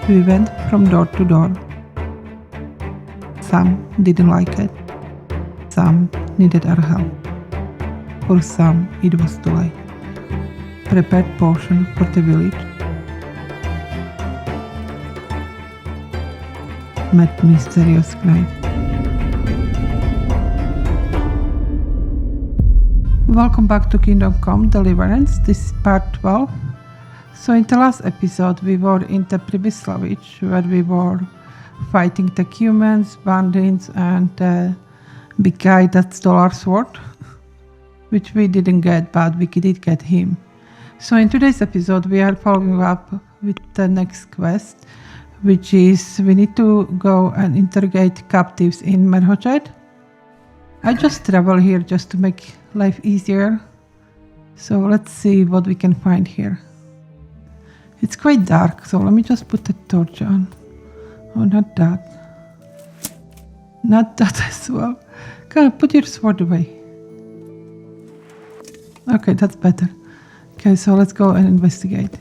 We went from door to door. Some didn't like it. Some needed our help. For some, it was too late. Prepared potion for the village. Met mysterious knife. Welcome back to Kingdom Come Deliverance. This is part 12. So in the last episode we were in the Pribyslavitz, where we were fighting the humans, bandits, and the big guy that stole our sword, which we didn't get, but we did get him. So in today's episode we are following up with the next quest, which is we need to go and interrogate captives in Merhojed. I just travel here just to make life easier. So let's see what we can find here. It's quite dark, so let me just put the torch on. Oh, not that. Not that as well. Come on, put your sword away. Okay, that's better. Okay, so let's go and investigate.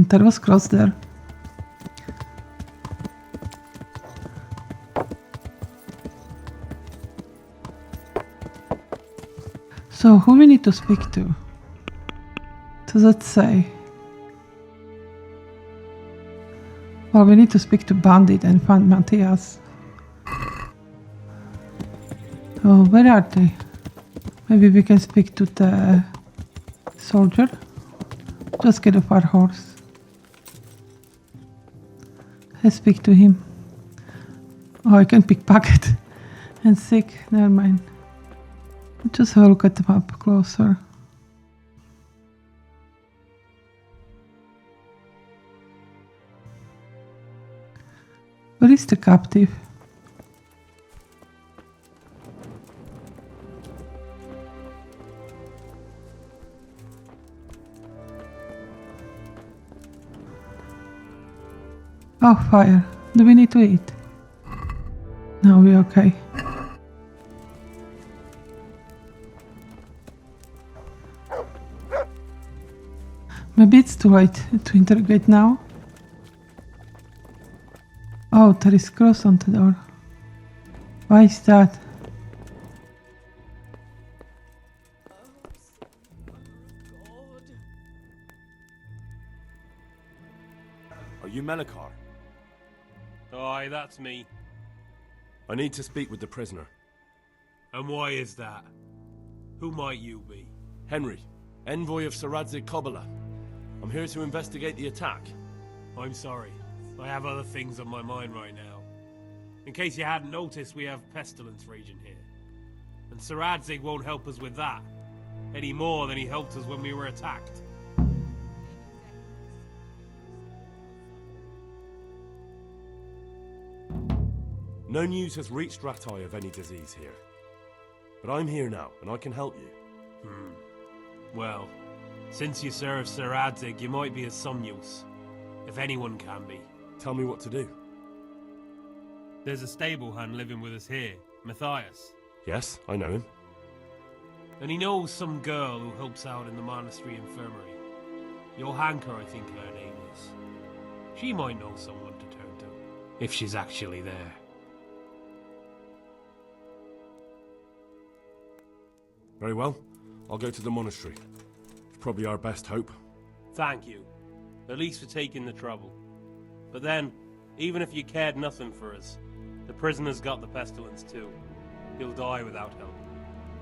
That was close there. So who we need to speak to? Does that say? Well, we need to speak to Bandit and find Matthias. Oh, where are they? Maybe we can speak to the soldier. Just get off our horse. Let's speak to him. Oh, I can pickpocket and sick. Never mind. Just have a look at the map closer. Where is the captive? Oh, fire. Do we need to eat? No, we're okay. Maybe it's too late to interrogate now. Oh, there is cross on the door. Why is that? Are you Melikar? Aye, that's me. I need to speak with the prisoner. And why is that? Who might you be? Henry, envoy of Sir Radzig. I'm here to investigate the attack. I'm sorry. I have other things on my mind right now. In case you hadn't noticed, we have pestilence raging here. And Sir Radzig won't help us with that, any more than he helped us when we were attacked. No news has reached Ratai of any disease here. But I'm here now, and I can help you. Well, since you serve Sir Radzig, you might be of some use. If anyone can be. Tell me what to do. There's a stable hand living with us here, Matthias. Yes, I know him. And he knows some girl who helps out in the monastery infirmary. Johanka, I think her name is. She might know someone to turn to, if she's actually there. Very well. I'll go to the monastery. It's probably our best hope. Thank you. At least for taking the trouble. But then, even if you cared nothing for us, the prisoner's got the pestilence too. He'll die without help.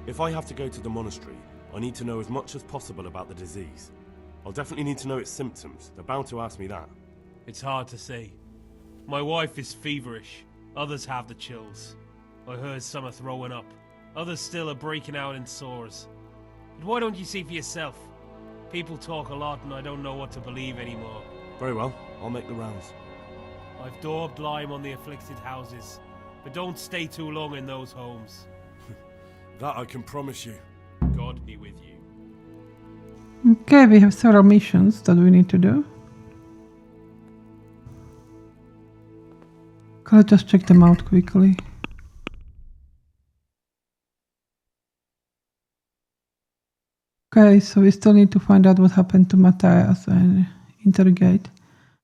If I have to go to the monastery, I need to know as much as possible about the disease. I'll definitely need to know its symptoms. They're bound to ask me that. It's hard to say. My wife is feverish. Others have the chills. I heard some are throwing up. Others still are breaking out in sores. But why don't you see for yourself? People talk a lot and I don't know what to believe anymore. Very well. I'll make the rounds. I've daubed lime on the afflicted houses, but don't stay too long in those homes. That I can promise you. God be with you. Okay, we have several missions that we need to do. Let's just check them out quickly. Okay, so we still need to find out what happened to Matthias and interrogate.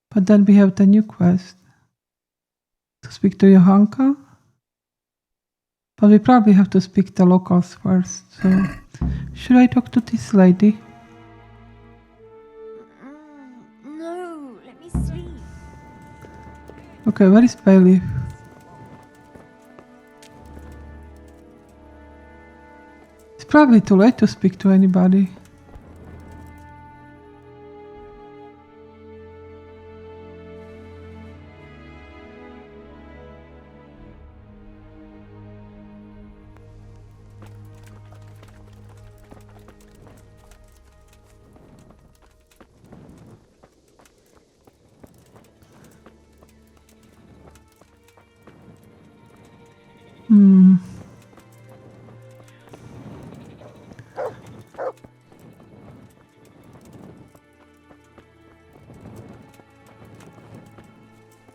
But then we have the new quest. To speak to Johanka. But we probably have to speak to locals first. So, should I talk to this lady? No, let me sleep. Okay, where is Bailey? It's probably too late to speak to anybody.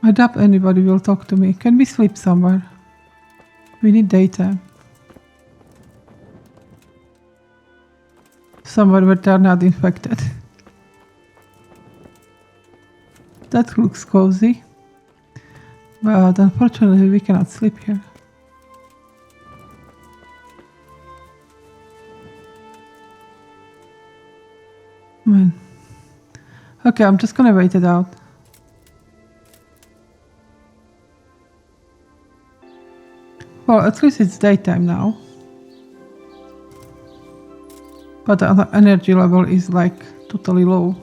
I doubt anybody will talk to me. Can we sleep somewhere? We need daytime. Somewhere where they're not infected. That looks cozy. But unfortunately we cannot sleep here. Man. Okay, I'm just gonna wait it out. Well, at least it's daytime now. But the energy level is like totally low.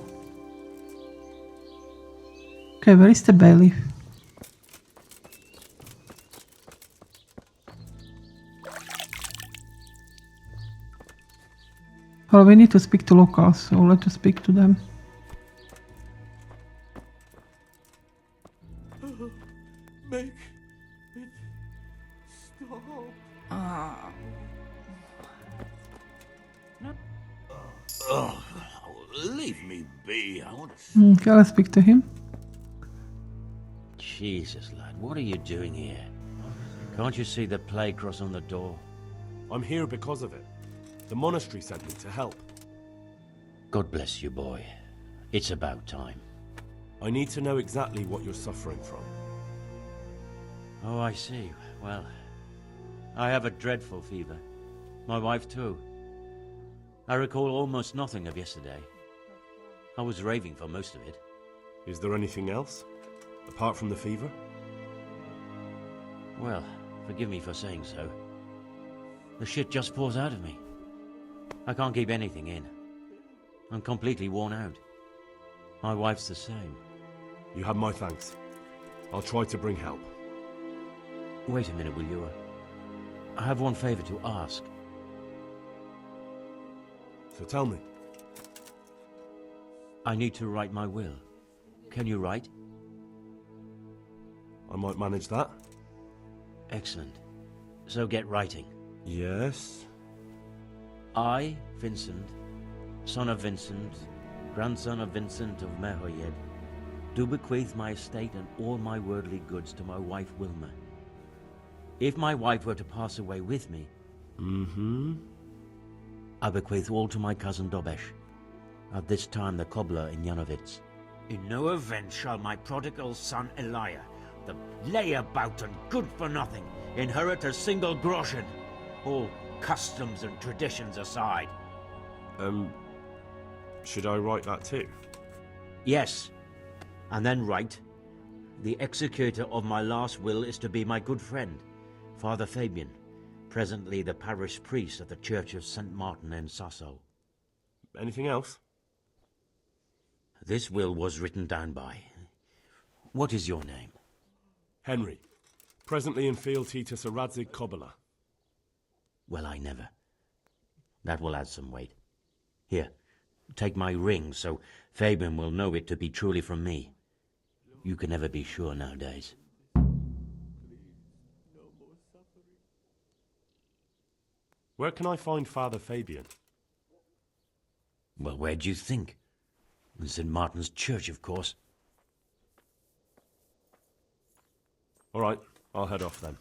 Okay, where is the bailiff? Well, we need to speak to locals, so let's just speak to them. Make it stop. Oh, leave me be. I want to... Okay, let's speak to him. Jesus, lad, what are you doing here? Can't you see the plague cross on the door? I'm here because of it. The monastery sent me to help. God bless you, boy. It's about time. I need to know exactly what you're suffering from. Oh, I see. Well, I have a dreadful fever. My wife, too. I recall almost nothing of yesterday. I was raving for most of it. Is there anything else? Apart from the fever? Well, forgive me for saying so. The shit just pours out of me. I can't keep anything in. I'm completely worn out. My wife's the same. You have my thanks. I'll try to bring help. Wait a minute, will you? I have one favor to ask. So tell me. I need to write my will. Can you write? I might manage that. Excellent. So get writing. Yes? I, Vincent, son of Vincent, grandson of Vincent of Merhojed, do bequeath my estate and all my worldly goods to my wife Wilma. If my wife were to pass away with me, I bequeath all to my cousin Dobesh, at this time the cobbler in Janovitz. In no event shall my prodigal son Elia, the layabout and good-for-nothing, inherit a single groschen, all customs and traditions aside. Should I write that too? Yes, and then write, the executor of my last will is to be my good friend, Father Fabian, presently the parish priest at the Church of St. Martin in Sasso. Anything else? This will was written down by... What is your name? Henry. Presently in fealty to Sir Radzig Cobbler. Well, I never. That will add some weight. Here, take my ring, so Fabian will know it to be truly from me. You can never be sure nowadays. Where can I find Father Fabian? Well, where do you think? In St. Martin's Church, of course. All right, I'll head off then.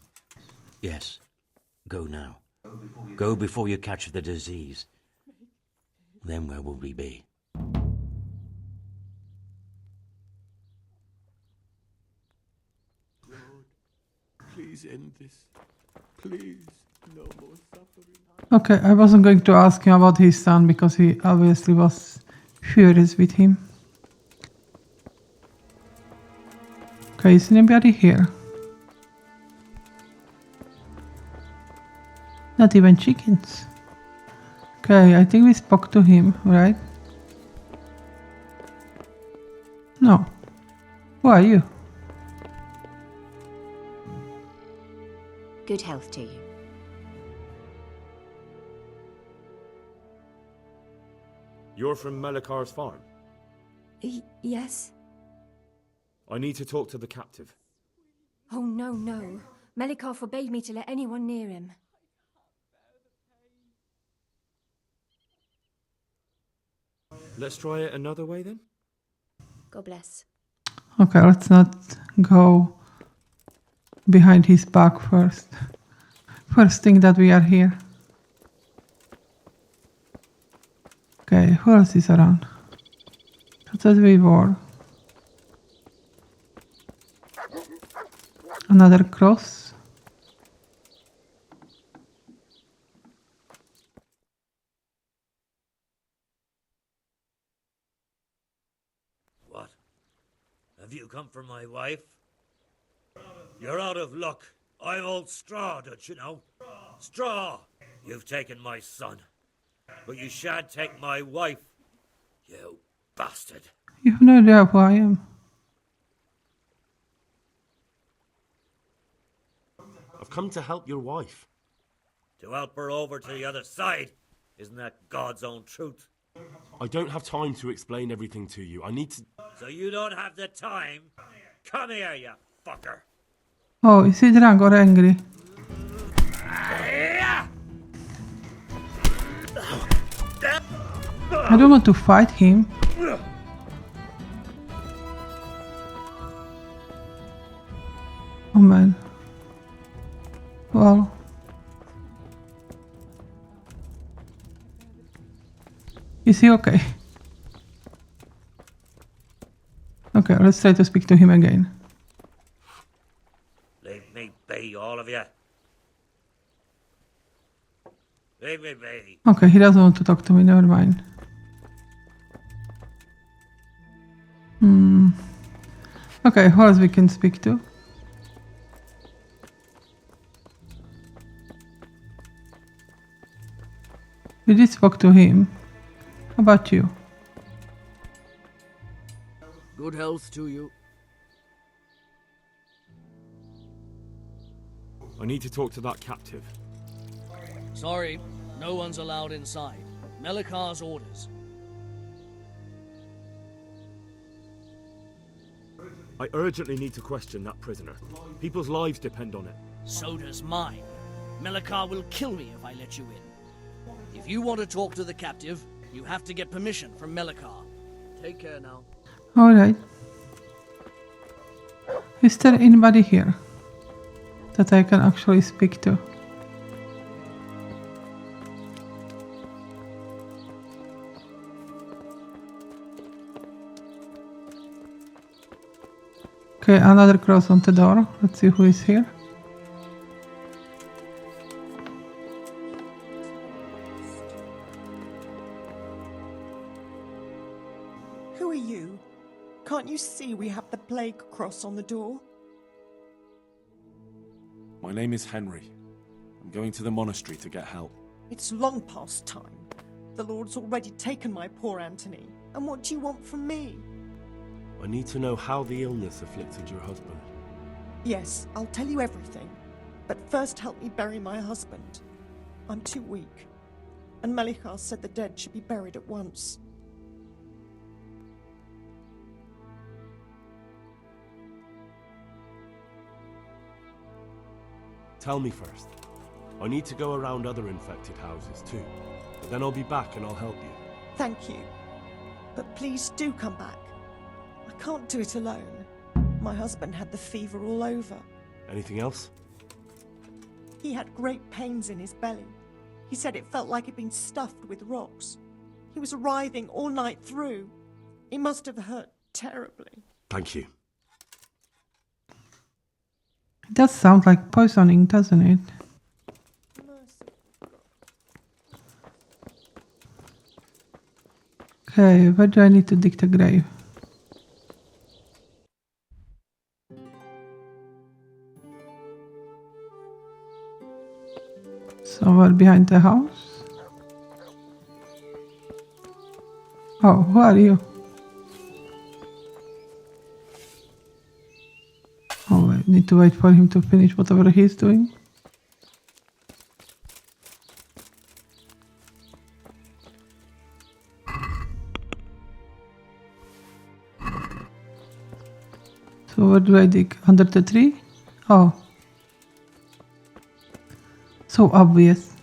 Yes. Go now. Go before you catch the disease. then where would we be? Lord, please end this. Please, no more suffering. Okay, I wasn't going to ask him about his son because he obviously was furious with him. Okay, is anybody here? Not even chickens. Okay, I think we spoke to him, right? No. Who are you? Good health to you. You're from Melikar's farm? Yes? I need to talk to the captive. Oh, no, no. Melikar forbade me to let anyone near him. Let's try it another way then? God bless. Okay, let's not go behind his back first. First thing that we are here. Okay, who else is around? That's what we were. Another cross. What? Have you come for my wife? You're out of luck. I'm old Straw, don't you know? Straw! You've taken my son. But you shan't take my wife. You bastard. You have no idea who I am. I've come to help your wife. To help her over to the other side. Isn't that God's own truth? I don't have time to explain everything to you. I need to... So you don't have the time? Come here, you fucker. Oh, is he drunk or angry? I don't want to fight him. Oh man. Well. Is he okay? Okay, let's try to speak to him again. Leave me be, all of you. Leave me be. Okay, he doesn't want to talk to me, never mind. Okay, who else we can speak to? We did spoke to him. How about you? Good health to you. I need to talk to that captive. Sorry, no one's allowed inside. Melikar's orders. I urgently need to question that prisoner. People's lives depend on it. So does mine. Melikar will kill me if I let you in. If you want to talk to the captive, you have to get permission from Melikar. Take care now. Alright. Is there anybody here that I can actually speak to? Okay, another cross on the door. Let's see who is here. Who are you? Can't you see we have the plague cross on the door? My name is Henry. I'm going to the monastery to get help. It's long past time. The Lord's already taken my poor Anthony. And what do you want from me? I need to know how the illness afflicted your husband. Yes, I'll tell you everything. But first help me bury my husband. I'm too weak. And Melikar said the dead should be buried at once. Tell me first. I need to go around other infected houses too. But then I'll be back and I'll help you. Thank you. But please do come back. I can't do it alone. My husband had the fever all over. Anything else? He had great pains in his belly. He said it felt like it'd been stuffed with rocks. He was writhing all night through. He must have hurt terribly. Thank you. It does sound like poisoning, doesn't it? Okay, where do I need to dig the grave? Somewhere behind the house? Oh, who are you? Oh, I need to wait for him to finish whatever he's doing. So where do I dig? Under the tree? Oh. So obvious.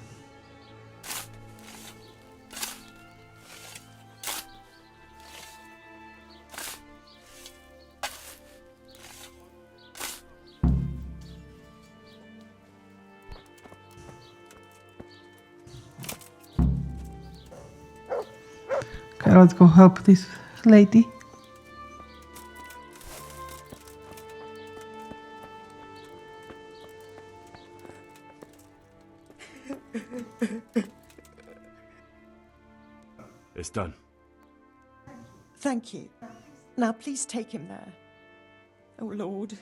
Okay, let's go help this lady. It's done. Thank you. Now please take him there. Oh, Lord.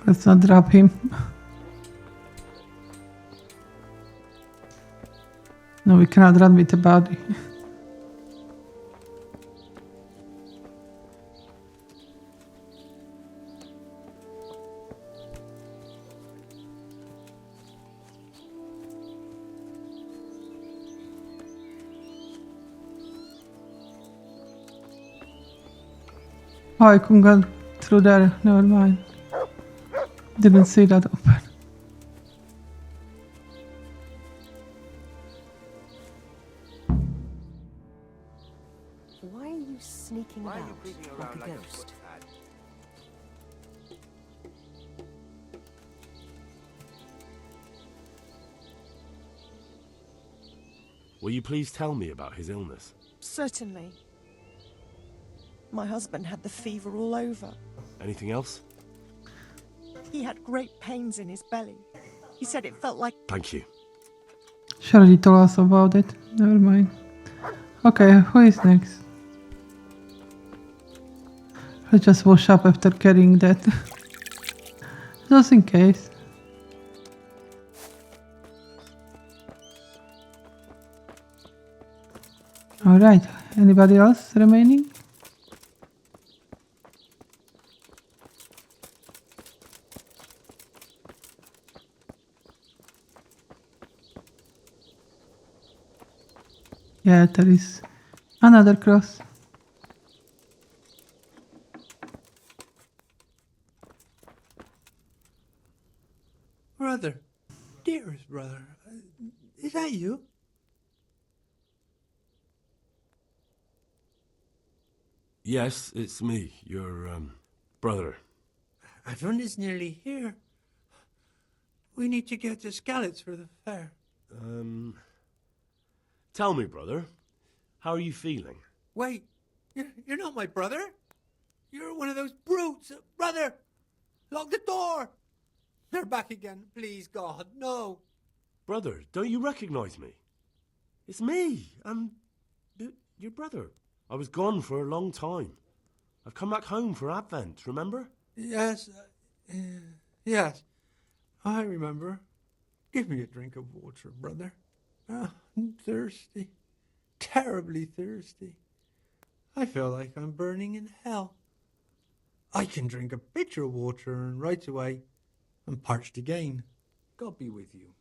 Let's not drop him. No, we cannot run with the body. Oh, I couldn't go through there. Never mind. Didn't see that open. Why are you sneaking about like a ghost? Will you please tell me about his illness? Certainly. My husband had the fever all over. Anything else? He had great pains in his belly. He said it felt like... Thank you. She already told us about it. Never mind. Okay, who is next? I just wash up after carrying that. Just in case. Alright, anybody else remaining? Yeah, there is another cross. Brother, dearest brother, is that you? Yes, it's me, your, brother. Everyone is nearly here. We need to get the scallops for the fair. Tell me, brother, how are you feeling? Wait, you're not my brother? You're one of those brutes. Brother, lock the door. They're back again. Please, God, no. Brother, don't you recognize me? It's me. I'm your brother. I was gone for a long time. I've come back home for Advent, remember? Yes, yes, I remember. Give me a drink of water, brother. I'm thirsty, terribly thirsty. I feel like I'm burning in hell. I can drink a pitcher of water and right away I'm parched again. God be with you.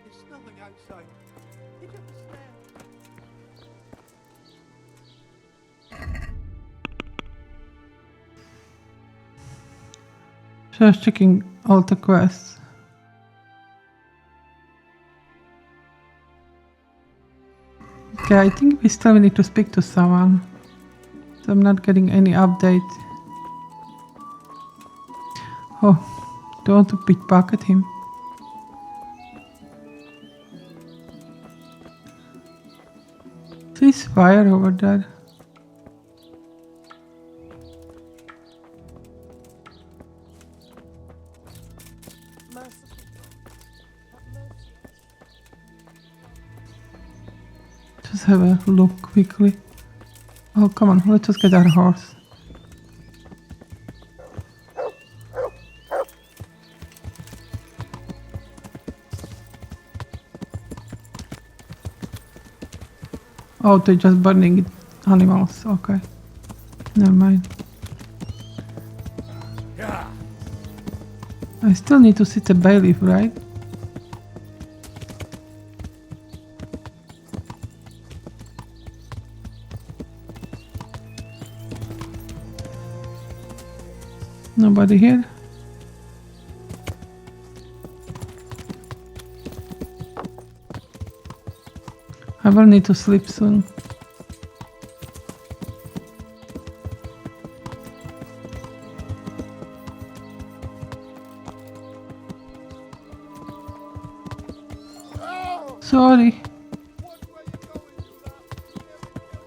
There's nothing outside. Pick up the stair. Just checking all the quests. Okay, I think we still need to speak to someone. So I'm not getting any update. Oh, don't want to pickpocket him. There's fire over there. Just have a look quickly. Oh, come on, let's just get our horse. Oh, they're just burning animals. Okay. Never mind. I still need to see the bailiff, right? Nobody here? I will need to sleep soon. Sorry.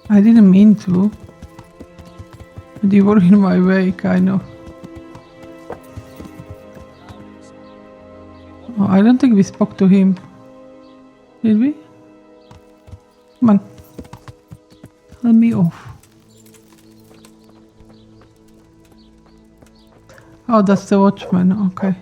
I didn't mean to. But you were in my way, kind of. Oh, I don't think we spoke to him. Did we? Come on. Let me off. Oh, that's the watchman. Okay.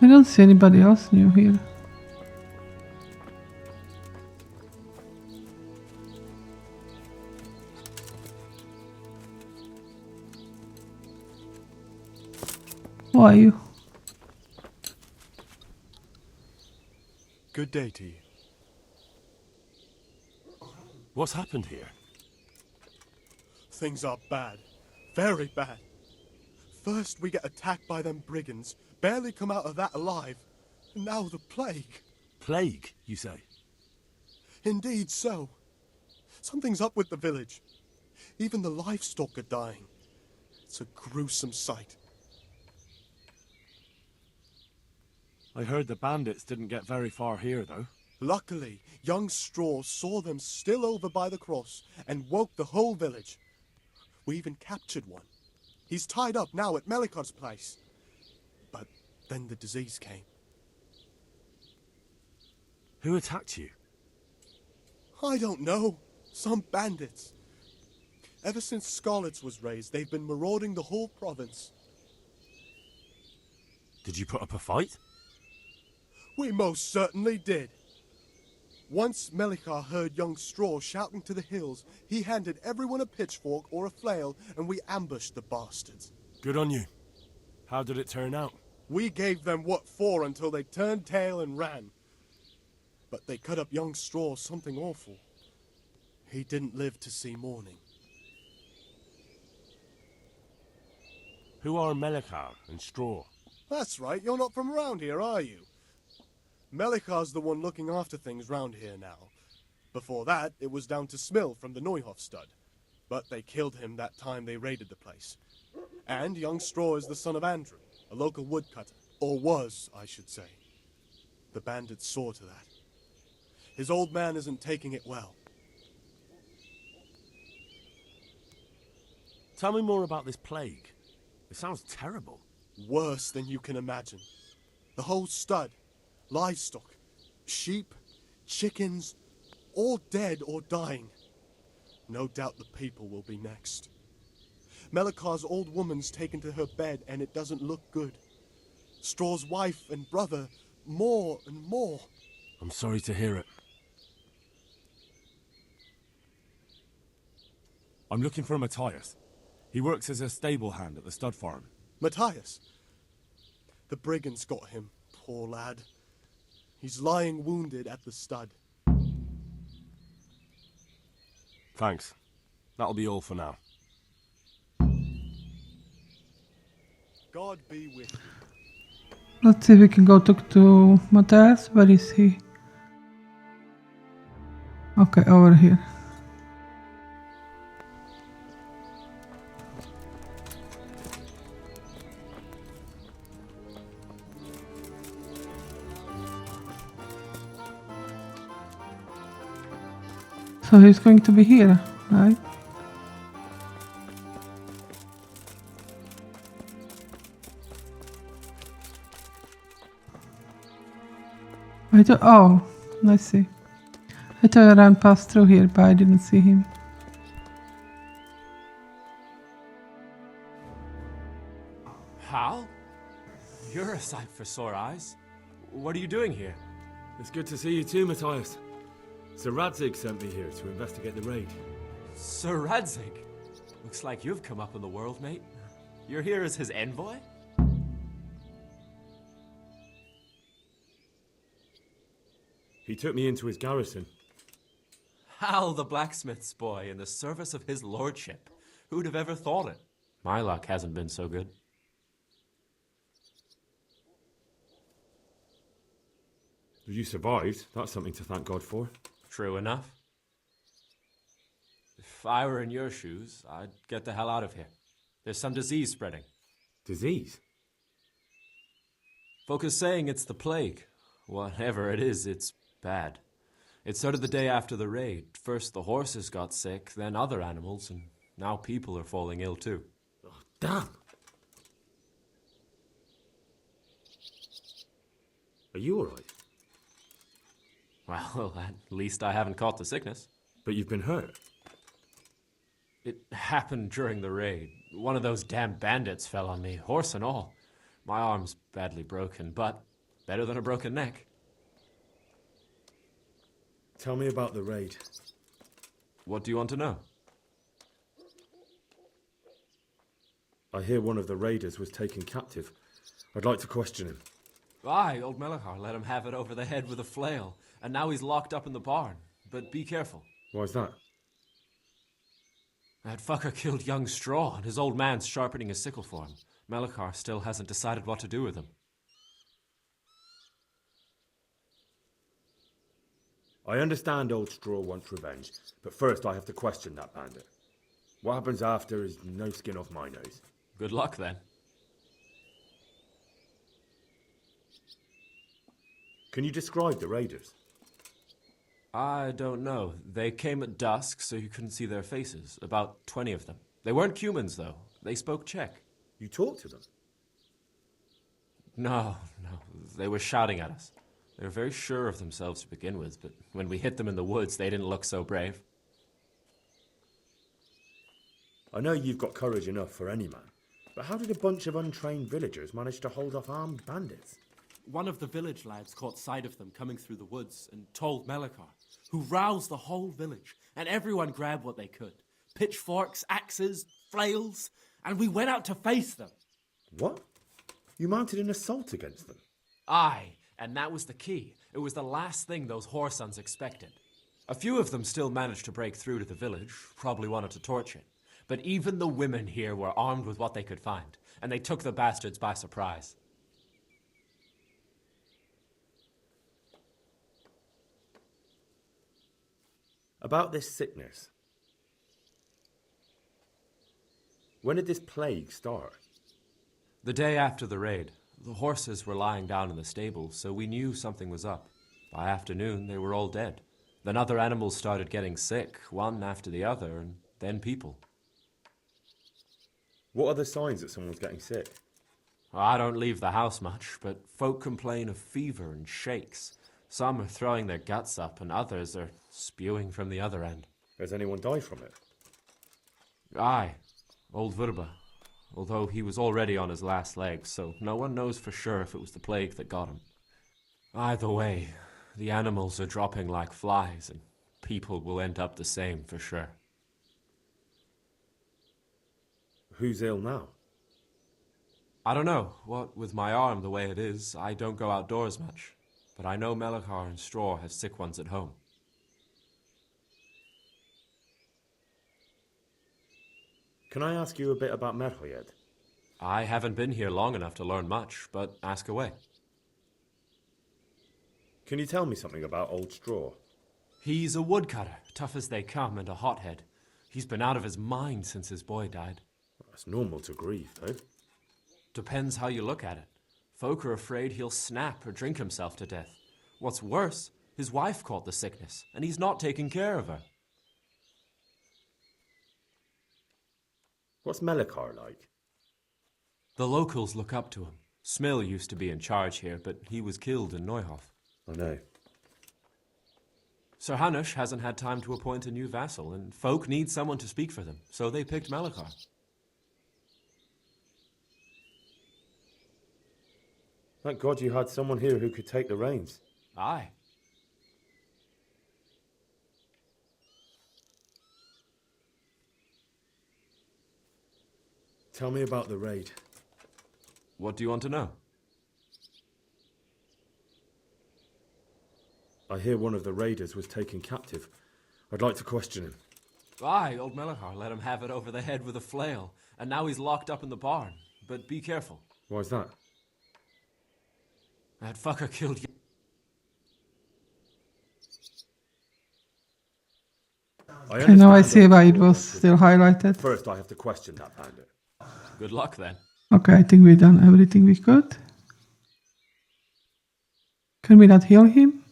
I don't see anybody else new here. Who are you? Good day to you. What's happened here? Things are bad. Very bad. First we get attacked by them brigands, barely come out of that alive. And now the plague. Plague, you say? Indeed so. Something's up with the village. Even the livestock are dying. It's a gruesome sight. I heard the bandits didn't get very far here, though. Luckily, young Straw saw them still over by the cross and woke the whole village. We even captured one. He's tied up now at Melikar's place. But then the disease came. Who attacked you? I don't know. Some bandits. Ever since Scarlet's was raised, they've been marauding the whole province. Did you put up a fight? We most certainly did. Once Melikar heard young Straw shouting to the hills, he handed everyone a pitchfork or a flail, and we ambushed the bastards. Good on you. How did it turn out? We gave them what for until they turned tail and ran. But they cut up young Straw something awful. He didn't live to see morning. Who are Melikar and Straw? That's right, you're not from around here, are you? Melikar's the one looking after things round here now. Before that, it was down to Smill from the Neuhof stud. But they killed him that time they raided the place. And young Straw is the son of Andrew, a local woodcutter. Or was, I should say. The bandits saw to that. His old man isn't taking it well. Tell me more about this plague. It sounds terrible. Worse than you can imagine. The whole stud, livestock, sheep, chickens, all dead or dying. No doubt the people will be next. Melikar's old woman's taken to her bed and it doesn't look good. Straw's wife and brother, more and more. I'm sorry to hear it. I'm looking for Matthias. He works as a stable hand at the stud farm. Matthias? The brigands got him, poor lad. He's lying wounded at the stud. Thanks. That'll be all for now. God be with you. Let's see if we can go talk to Matthias. Where is he? Okay, over here. So he's going to be here, right? Oh, I see. I thought I ran past through here, but I didn't see him. Hal? You're a sight for sore eyes. What are you doing here? It's good to see you too, Matthias. Sir Radzig sent me here to investigate the raid. Sir Radzig? Looks like you've come up in the world, mate. You're here as his envoy? He took me into his garrison. Hal, the blacksmith's boy, in the service of his lordship. Who'd have ever thought it? My luck hasn't been so good. You survived. That's something to thank God for. True enough. If I were in your shoes, I'd get the hell out of here. There's some disease spreading. Disease? Folk are saying it's the plague. Whatever it is, it's bad. It started the day after the raid. First the horses got sick, then other animals, and now people are falling ill too. Oh, damn! Are you alright? Well, at least I haven't caught the sickness. But you've been hurt? It happened during the raid. One of those damn bandits fell on me, horse and all. My arm's badly broken, but better than a broken neck. Tell me about the raid. What do you want to know? I hear one of the raiders was taken captive. I'd like to question him. Aye, old Melchor let him have it over the head with a flail, and now he's locked up in the barn. But be careful. Why's that? That fucker killed young Straw, and his old man's sharpening a sickle for him. Melchor still hasn't decided what to do with him. I understand old Straw wants revenge, but first I have to question that bandit. What happens after is no skin off my nose. Good luck, then. Can you describe the raiders? I don't know. They came at dusk, so you couldn't see their faces. About 20 of them. They weren't humans, though. They spoke Czech. You talked to them? No. They were shouting at us. They were very sure of themselves to begin with, but when we hit them in the woods, they didn't look so brave. I know you've got courage enough for any man, but how did a bunch of untrained villagers manage to hold off armed bandits? One of the village lads caught sight of them coming through the woods and told Melchor, who roused the whole village, and everyone grabbed what they could. Pitchforks, axes, flails, and we went out to face them. What? You mounted an assault against them? Aye, and that was the key. It was the last thing those whoresons expected. A few of them still managed to break through to the village, probably wanted to torch it. But even the women here were armed with what they could find, and they took the bastards by surprise. About this sickness. When did this plague start? The day after the raid. The horses were lying down in the stable, so we knew something was up. By afternoon, they were all dead. Then other animals started getting sick, one after the other, and then people. What are the signs that someone's getting sick? I don't leave the house much, but folk complain of fever and shakes. Some are throwing their guts up, and others are spewing from the other end. Has anyone died from it? Aye, old Verba. Although he was already on his last legs, so no one knows for sure if it was the plague that got him. Either way, the animals are dropping like flies, and people will end up the same for sure. Who's ill now? I don't know. What with my arm the way it is, I don't go outdoors much. But I know Melekar and Straw have sick ones at home. Can I ask you a bit about Merhojed? I haven't been here long enough to learn much, but ask away. Can you tell me something about Old Straw? He's a woodcutter, tough as they come, and a hothead. He's been out of his mind since his boy died. That's normal to grieve, though. Depends how you look at it. Folk are afraid he'll snap or drink himself to death. What's worse, his wife caught the sickness, and he's not taking care of her. What's Melekar like? The locals look up to him. Smill used to be in charge here, but he was killed in Neuhof. I know. Sir Hanush hasn't had time to appoint a new vassal, and folk need someone to speak for them, so they picked Melekar. Thank God you had someone here who could take the reins. Aye. Tell me about the raid. What do you want to know? I hear one of the raiders was taken captive. I'd like to question him. Aye, old Melekar let him have it over the head with a flail, and now he's locked up in the barn. But be careful. Why's that? That fucker killed you. I know, I see why it was still highlighted. First, I have to question that bandit. Good luck, then. Okay, I think we've done everything we could. Can we not heal him?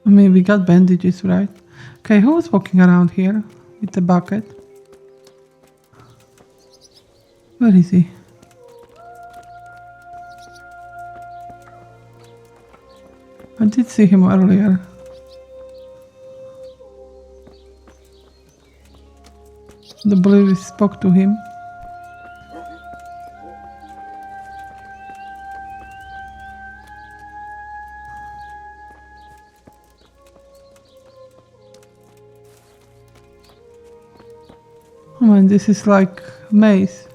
I mean, we got bandages, right? Okay, who was walking around here with the bucket? Where is he? I did see him earlier. I believe we spoke to him. Oh man, this is like maze.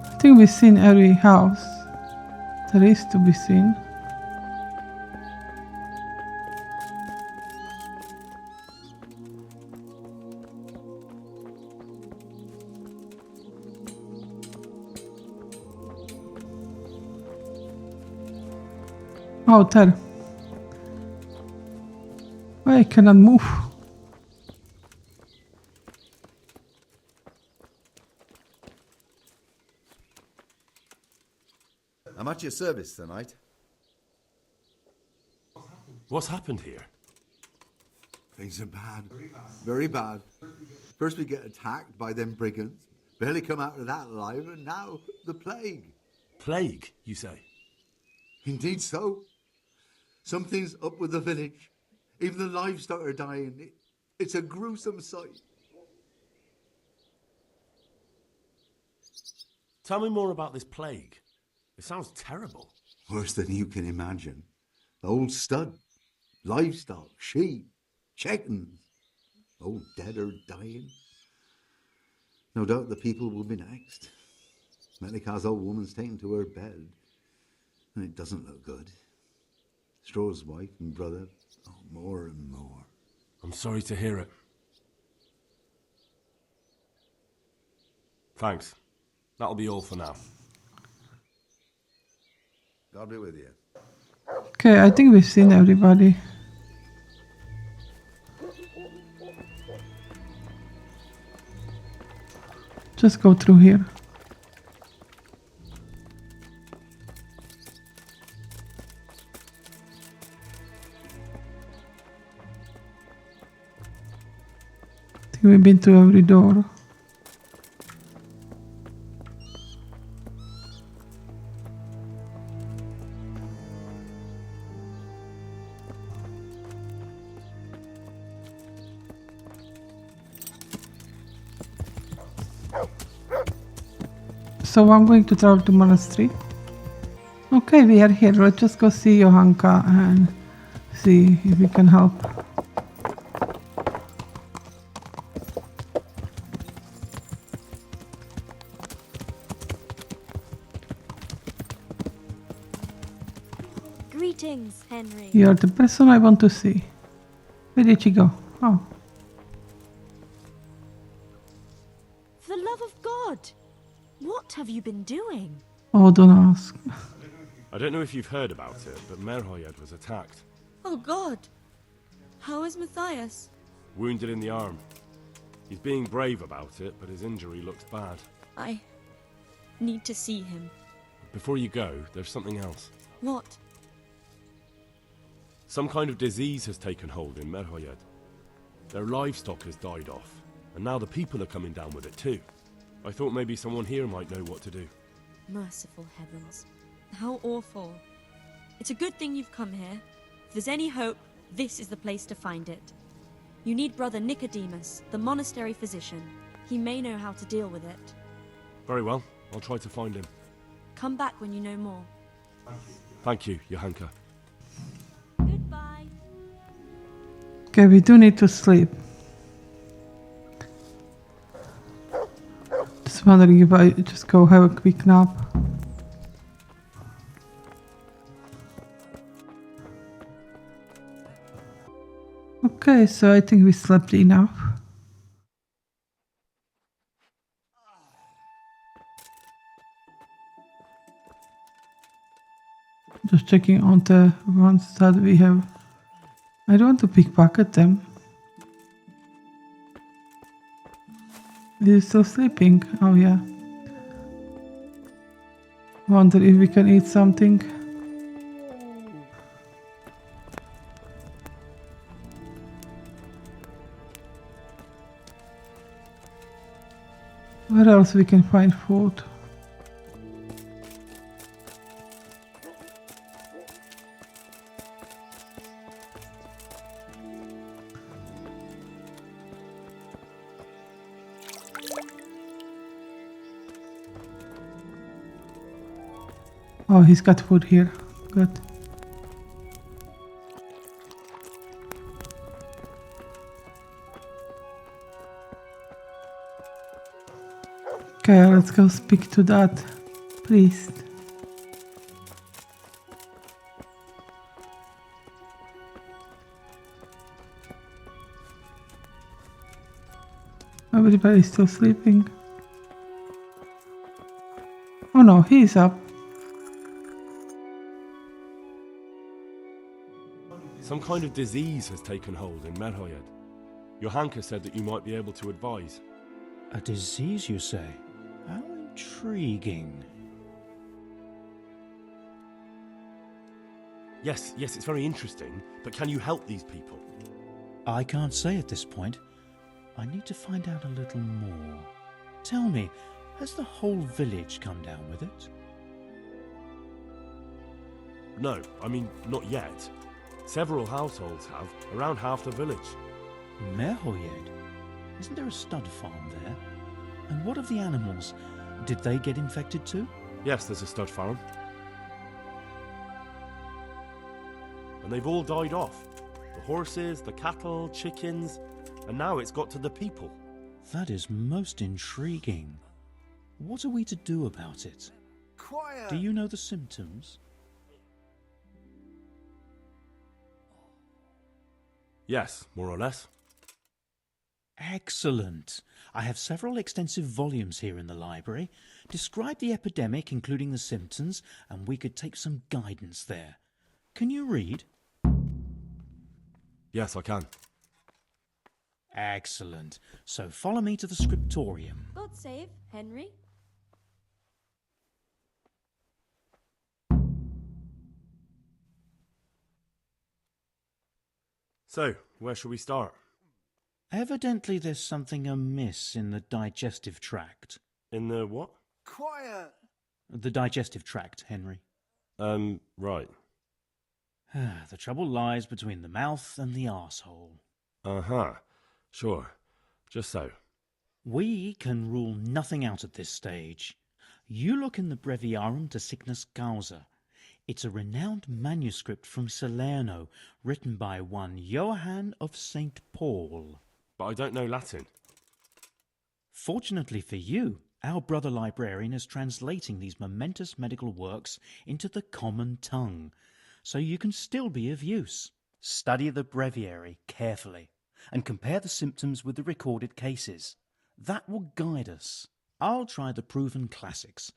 I think we've seen every house there is to be seen. Oh, there. I cannot move. I'm at your service tonight. What's happened here? Things are bad. Very bad. First we get attacked by them brigands. Barely come out of that alive, and now the plague. Plague, you say? Indeed so. Something's up with the village. Even the livestock are dying. It's a gruesome sight. Tell me more about this plague. It sounds terrible. Worse than you can imagine. The old stud, livestock, sheep, chickens, all dead or dying. No doubt the people will be next. Melikar's old woman's taken to her bed, and it doesn't look good. Straw's wife and brother, more and more. I'm sorry to hear it. Thanks. That'll be all for now. God be with you. Okay, I think we've seen everybody. Just go through here. I think we've been to every door. So I'm going to travel to monastery. Okay, we are here. Let's just go see Johanka and see if we can help. Greetings, Henry. You're the person I want to see. Where did she go? Oh. For the love of God, what have you been doing? Oh, don't ask. I don't know if you've heard about it, but Merhojed was attacked. Oh God. How is Matthias? Wounded in the arm. He's being brave about it, but his injury looks bad. I need to see him. Before you go, there's something else. What? Some kind of disease has taken hold in Merhojed. Their livestock has died off, and now the people are coming down with it too. I thought maybe someone here might know what to do. Merciful heavens. How awful. It's a good thing you've come here. If there's any hope, this is the place to find it. You need Brother Nicodemus, the monastery physician. He may know how to deal with it. Very well, I'll try to find him. Come back when you know more. Thank you, Johanka. Goodbye. Okay, we do need to sleep. Just wondering if I just go have a quick nap. Okay, so I think we slept enough. Just checking on the ones that we have. I don't want to pickpocket them. Is he still sleeping? Oh yeah. Wonder if we can eat something. Where else we can find food? Oh, he's got food here. Good. Okay, let's go speak to that priest. Everybody's still sleeping. Oh no, he's up. Some kind of disease has taken hold in Merhojed. Johanka said that you might be able to advise. A disease, you say? How intriguing. Yes, it's very interesting, but can you help these people? I can't say at this point. I need to find out a little more. Tell me, has the whole village come down with it? No, I mean, not yet. Several households have, around half the village. Merhojed? Isn't there a stud farm there? And what of the animals? Did they get infected too? Yes, there's a stud farm. And they've all died off. The horses, the cattle, chickens, and now it's got to the people. That is most intriguing. What are we to do about it? Quiet! Do you know the symptoms? Yes, more or less. Excellent. I have several extensive volumes here in the library. Describe the epidemic, including the symptoms, and we could take some guidance there. Can you read? Yes, I can. Excellent. So follow me to the scriptorium. God save, Henry. So, where shall we start? Evidently there's something amiss in the digestive tract. In the what? Quiet! The digestive tract, Henry. Right. The trouble lies between the mouth and the arsehole. Uh-huh. Sure. Just so. We can rule nothing out at this stage. You look in the Breviarum de Signus Causa. It's a renowned manuscript from Salerno, written by one Johann of St. Paul. But I don't know Latin. Fortunately for you, our brother librarian is translating these momentous medical works into the common tongue, so you can still be of use. Study the breviary carefully, and compare the symptoms with the recorded cases. That will guide us. I'll try the proven classics,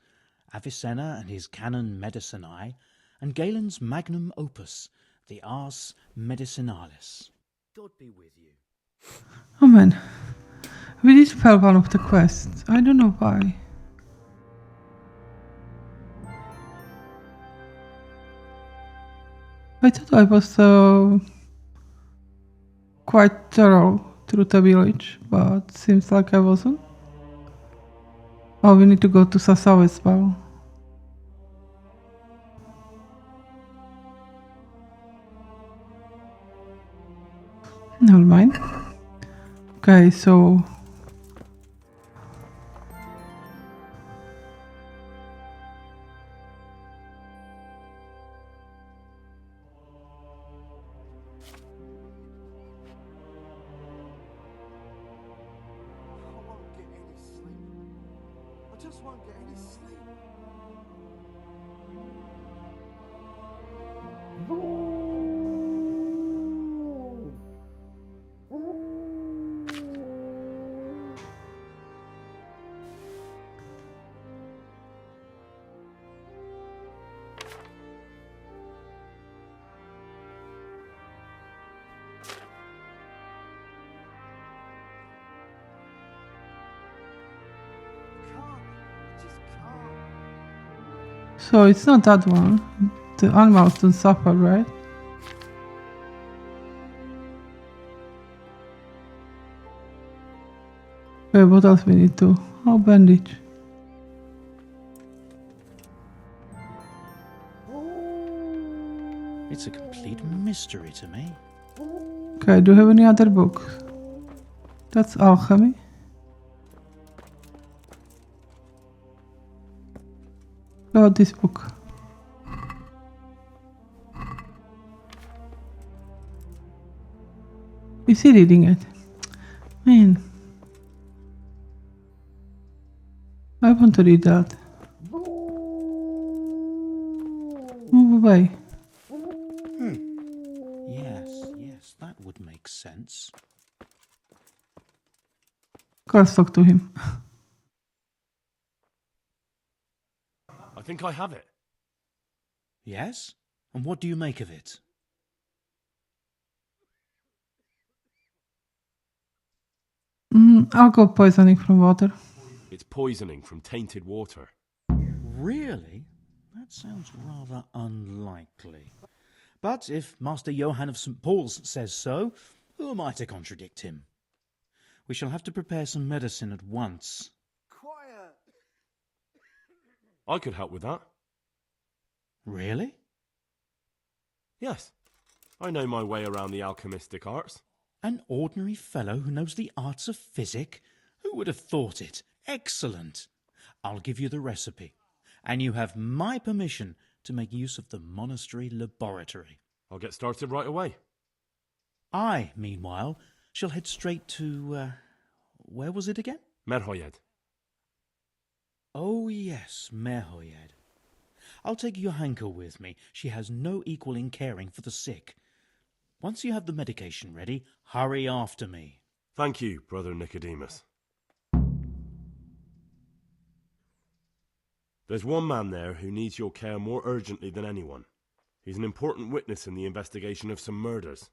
Avicenna and his Canon Medicinae, and Galen's magnum opus, the Ars Medicinalis. God be with you. Oh man, we did fail one of the quests. I don't know why. I thought I was quite thorough through the village, but seems like I wasn't. Oh, we need to go to Sasau as well. Never mind. Okay, so I just won't get any sleep. so it's not that one. The animals don't suffer, right? Okay, what else we need to? Oh, bandage. It's a complete mystery to me. Okay, do you have any other books? That's alchemy. What about this book? Is he reading it? Man. I want to read that. Move away. Yes, that would make sense. Let's talk to him. I think I have it. Yes? And what do you make of it? I'll go poisoning from water. It's poisoning from tainted water. Really? That sounds rather unlikely. But if Master Johann of St. Paul's says so, who am I to contradict him? We shall have to prepare some medicine at once. Quiet! I could help with that. Really? Yes. I know my way around the alchemistic arts. An ordinary fellow who knows the arts of physic? Who would have thought it? Excellent. I'll give you the recipe, and you have my permission to make use of the monastery laboratory. I'll get started right away. I, meanwhile, shall head straight to, where was it again? Merhojed. Oh yes, Merhojed. I'll take Johanka with me. She has no equal in caring for the sick. Once you have the medication ready, hurry after me. Thank you, Brother Nicodemus. There's one man there who needs your care more urgently than anyone. He's an important witness in the investigation of some murders.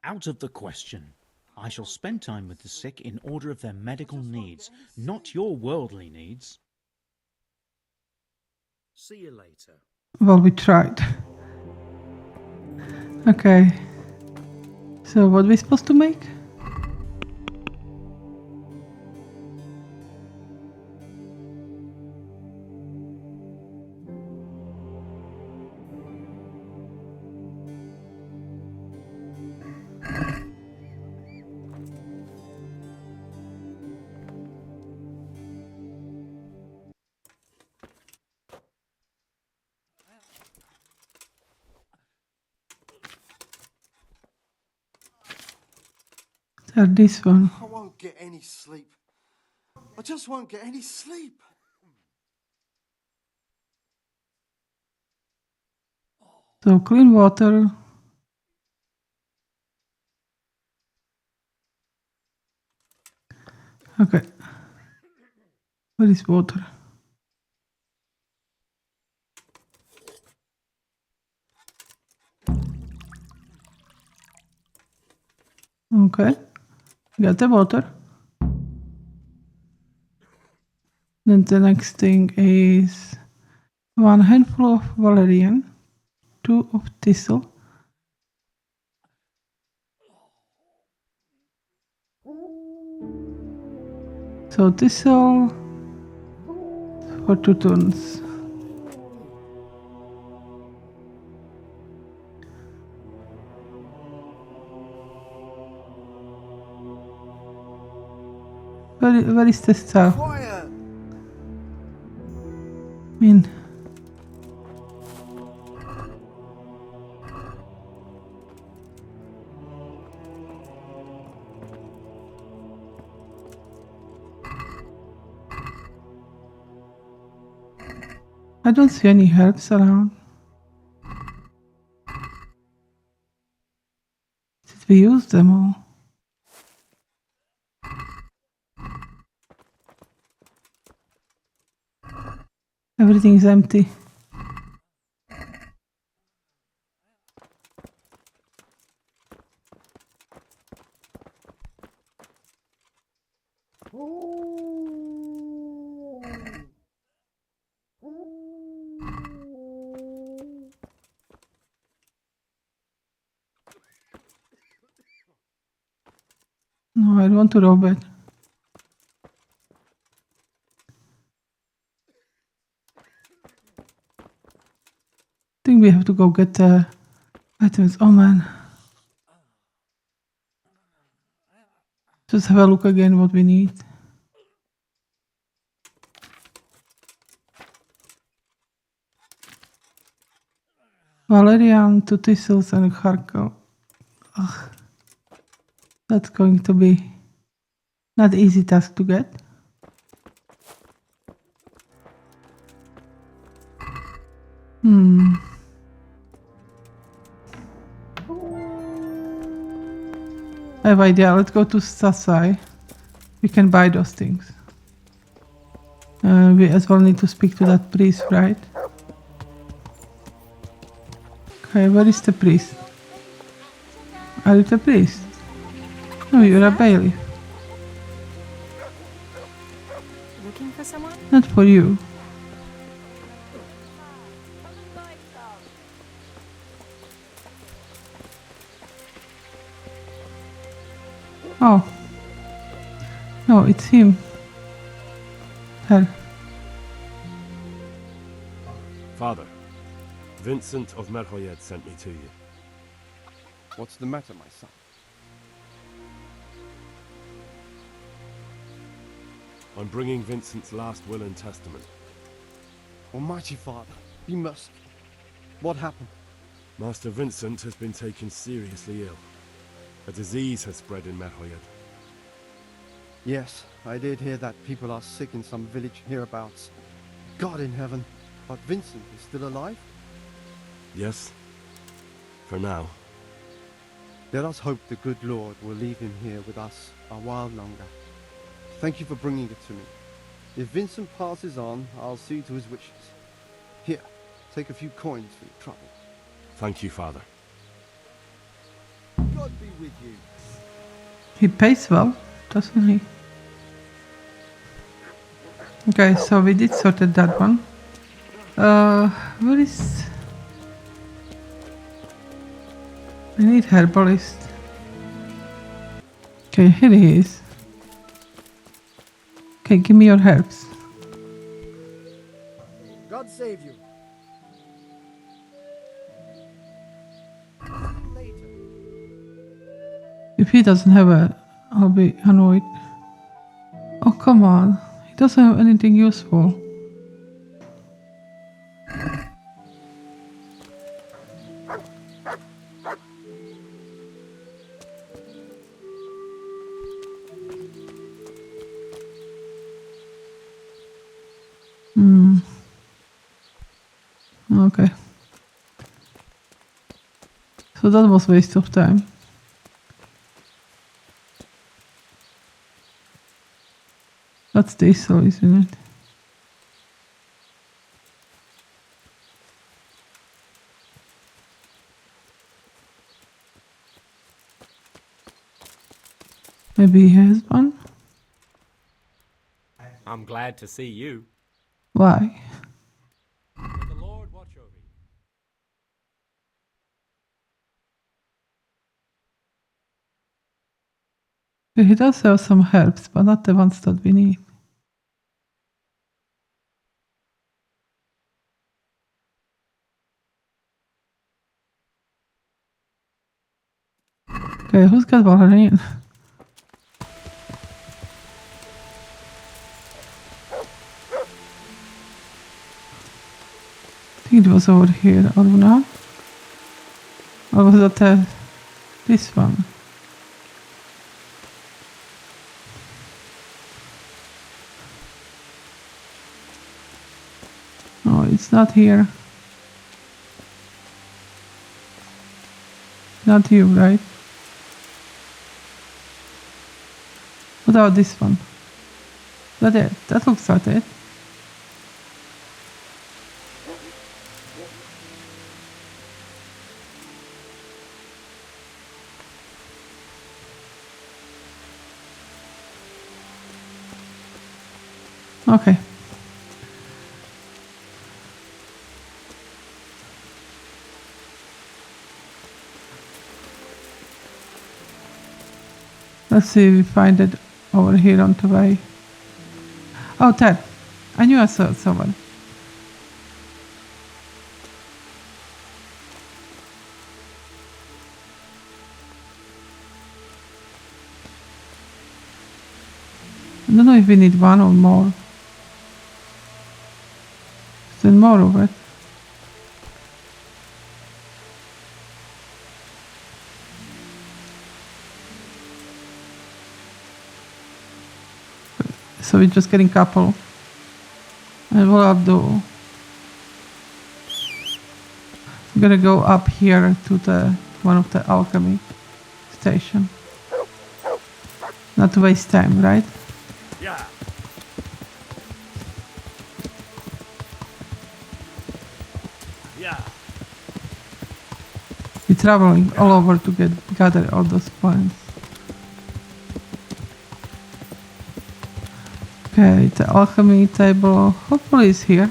Out of the question. I shall spend time with the sick in order of their medical needs, not your worldly needs. See you later. Well, we tried. Okay. So what are we supposed to make? Or this one. I won't get any sleep. I just won't get any sleep. So clean water. Okay. Where is water? Okay. Got the water. Then the next thing is 1 handful of valerian, 2 of thistle, so thistle for 2 turns. Where is the staff? Quiet! I mean, I don't see any herbs around. Did we use them all? Everything is empty. No, I don't want to rob it. I think we have to go get the items. Oh man. Just have a look again what we need. Valerian, 2 thistles and charcoal. Ugh. That's going to be not easy task to get. I have idea. Let's go to Sasai. We can buy those things. We as well need to speak to that priest, right? Okay, where is the priest? Are you the priest? No, you're a bailiff. Looking for someone? Not for you. Oh. No, it's him. Her. Father, Vincent of Merhojed sent me to you. What's the matter, my son? I'm bringing Vincent's last will and testament. Almighty Father, be merciful. What happened? Master Vincent has been taken seriously ill. A disease has spread in Merhojed. Yes, I did hear that people are sick in some village hereabouts. God in heaven, but Vincent is still alive? Yes, for now. Let us hope the good Lord will leave him here with us a while longer. Thank you for bringing it to me. If Vincent passes on, I'll see to his wishes. Here, take a few coins for your trouble. Thank you, Father. God be with you. He pays well, doesn't he? Okay, so we did sorted that one. Where is... I need herbalist. Okay, here he is. Okay, give me your herbs. God save you. If he doesn't have a, I'll be annoyed. Oh, come on. He doesn't have anything useful. So that was waste of time. That's diesel, isn't it? Maybe he has one? I'm glad to see you. Why? The Lord watch over you. He does have some herbs, but not the ones that we need. Okay, who's got Valerian? I think it was over here, or not? Or was that this one? No, it's not here. Not you, right? What about this one? That it? That looks like it. Okay. Let's see if we find it over here on the way. Oh, Ted. I knew I saw someone. I don't know if we need one or more. Is there more of it? So we're just getting couple. And what I'll do, I'm gonna go up here to the one of the alchemy station. Not to waste time, right? Yeah. Yeah. We're traveling all over to gather all those points. Okay, the alchemy table hopefully is here.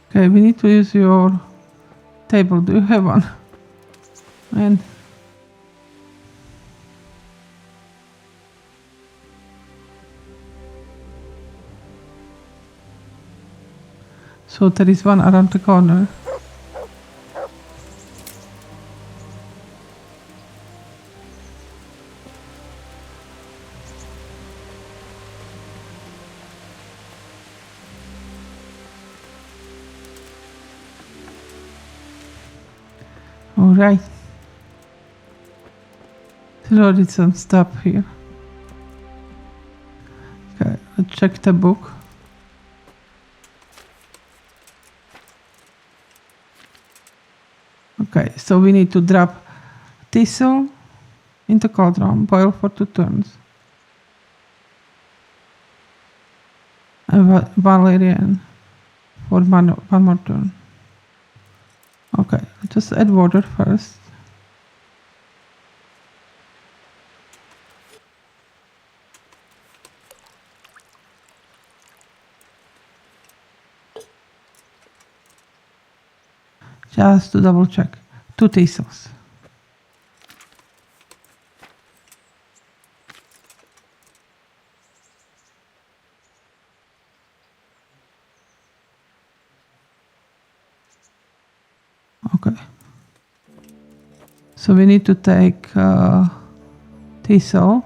Okay, we need to use your table. Do you have one? And so there is one around the corner. All right. Loaded some stuff here. Okay, let's check the book. Okay, so we need to drop thistle into cauldron, boil for 2 turns. And valerian for one more turn. Okay, just add water first. Just to double check. 2 thistles. Okay. So we need to take thistle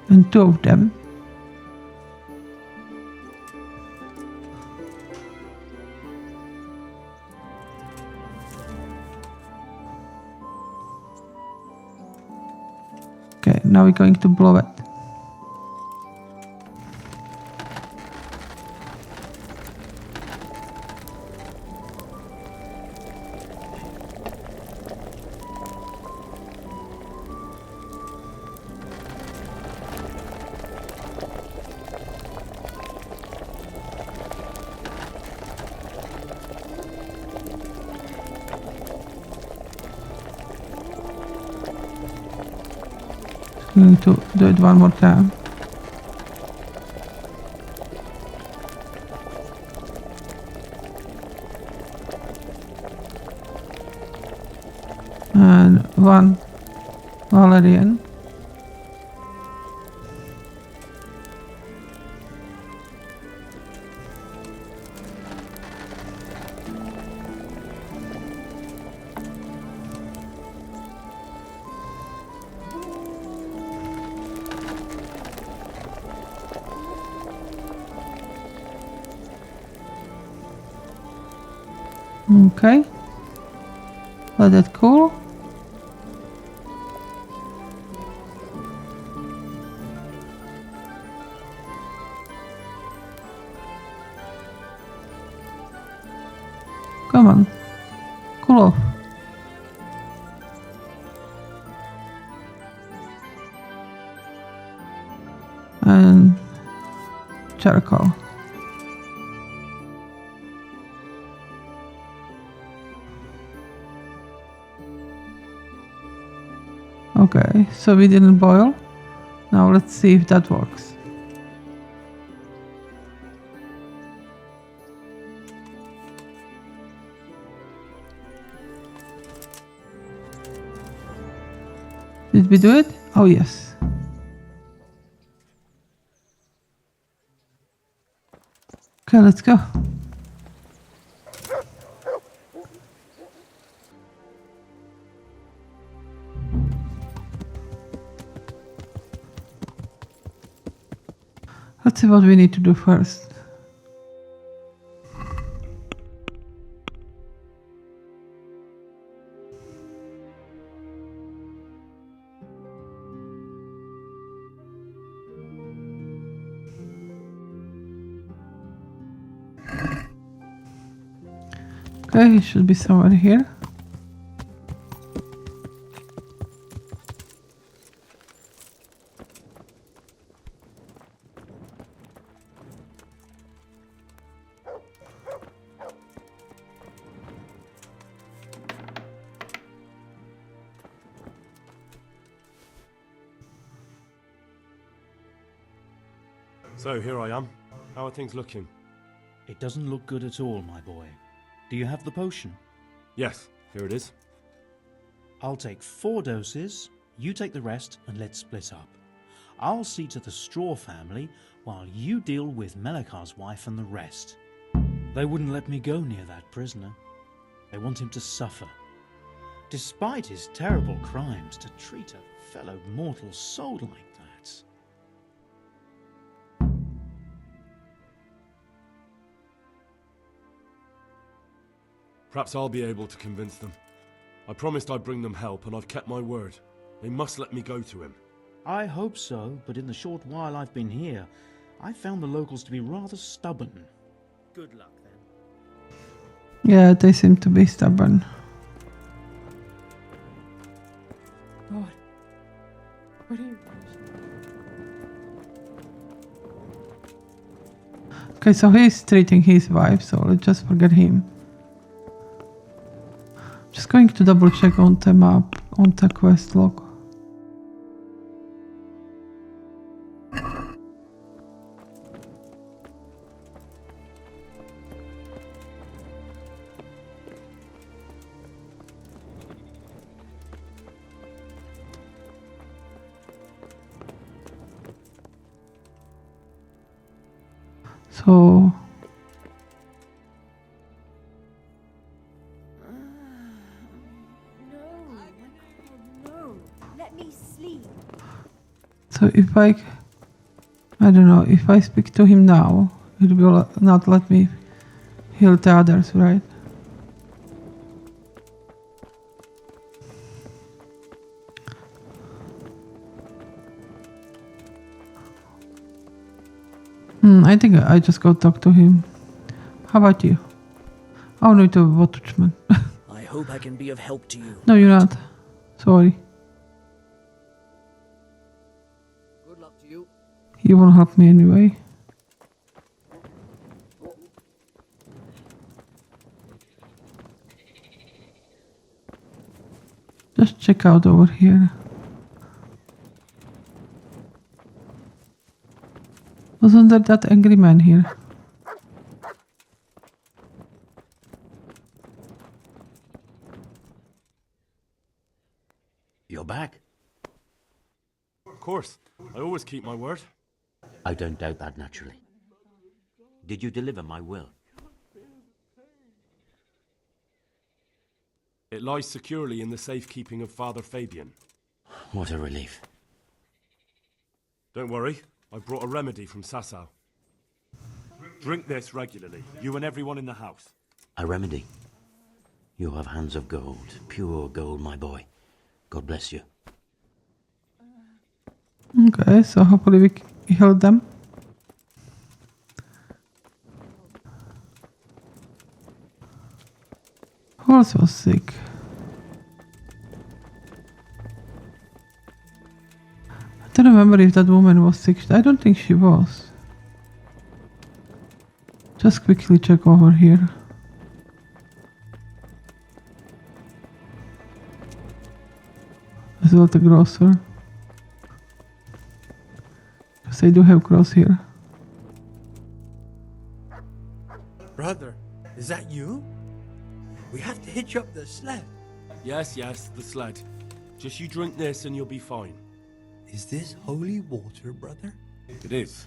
and 2 of them. Now we're going to blow it. I'm going to do it one more time. And one valerian. Okay, let it cool. Come on, cool off. And charcoal. Okay, so we didn't boil. Now let's see if that works. Did we do it? Oh yes. Okay, let's go. Let's see what we need to do first. Okay, it should be somewhere here. So, here I am. How are things looking? It doesn't look good at all, my boy. Do you have the potion? Yes, here it is. I'll take 4 doses, you take the rest, and let's split up. I'll see to the Straw family, while you deal with Melikar's wife and the rest. They wouldn't let me go near that prisoner. They want him to suffer. Despite his terrible crimes, to treat a fellow mortal soul like that. Perhaps I'll be able to convince them. I promised I'd bring them help, and I've kept my word. They must let me go to him. I hope so, but in the short while I've been here, I've found the locals to be rather stubborn. Good luck, then. Yeah, they seem to be stubborn. God. What are you... Okay, so he's treating his wife, so let's just forget him. Just going to double check on the map, on the quest log. So So if I don't know, if I speak to him now, it will not let me heal the others, right? I think I just go talk to him. How about you? Oh no, to watchman. I hope I can be of help to you. No, you're not. Sorry. Good luck to you. He won't help me anyway. Just check out over here. Wasn't there that angry man here? You're back? Of course. I always keep my word. I don't doubt that, naturally. Did you deliver my will? It lies securely in the safekeeping of Father Fabian. What a relief. Don't worry. I brought a remedy from Sasau. Drink this regularly, you and everyone in the house. A remedy? You have hands of gold, pure gold, my boy. God bless you. Okay, so hopefully we heal them. Who else was sick? I don't remember if that woman was sick. I don't think she was. Just quickly check over here. As well the grocer. Because I do have gross here. Brother, is that you? We have to hitch up the sled. Yes, the sled. Just you drink this and you'll be fine. Is this holy water, brother? It is.